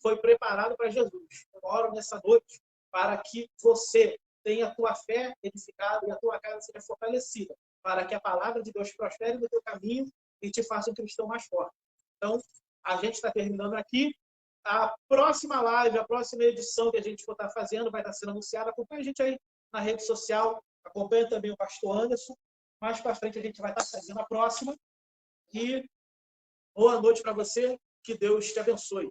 foi preparado para Jesus. Eu oro nessa noite para que você tenha a tua fé edificada e a tua casa seja fortalecida, para que a palavra de Deus prospere no teu caminho e te faça um cristão mais forte. Então, a gente está terminando aqui. A próxima live, a próxima edição que a gente for estar fazendo vai estar sendo anunciada. Acompanhe a gente aí na rede social, acompanhe também o pastor Anderson. Mais para frente a gente vai estar fazendo a próxima. E boa noite para você, que Deus te abençoe.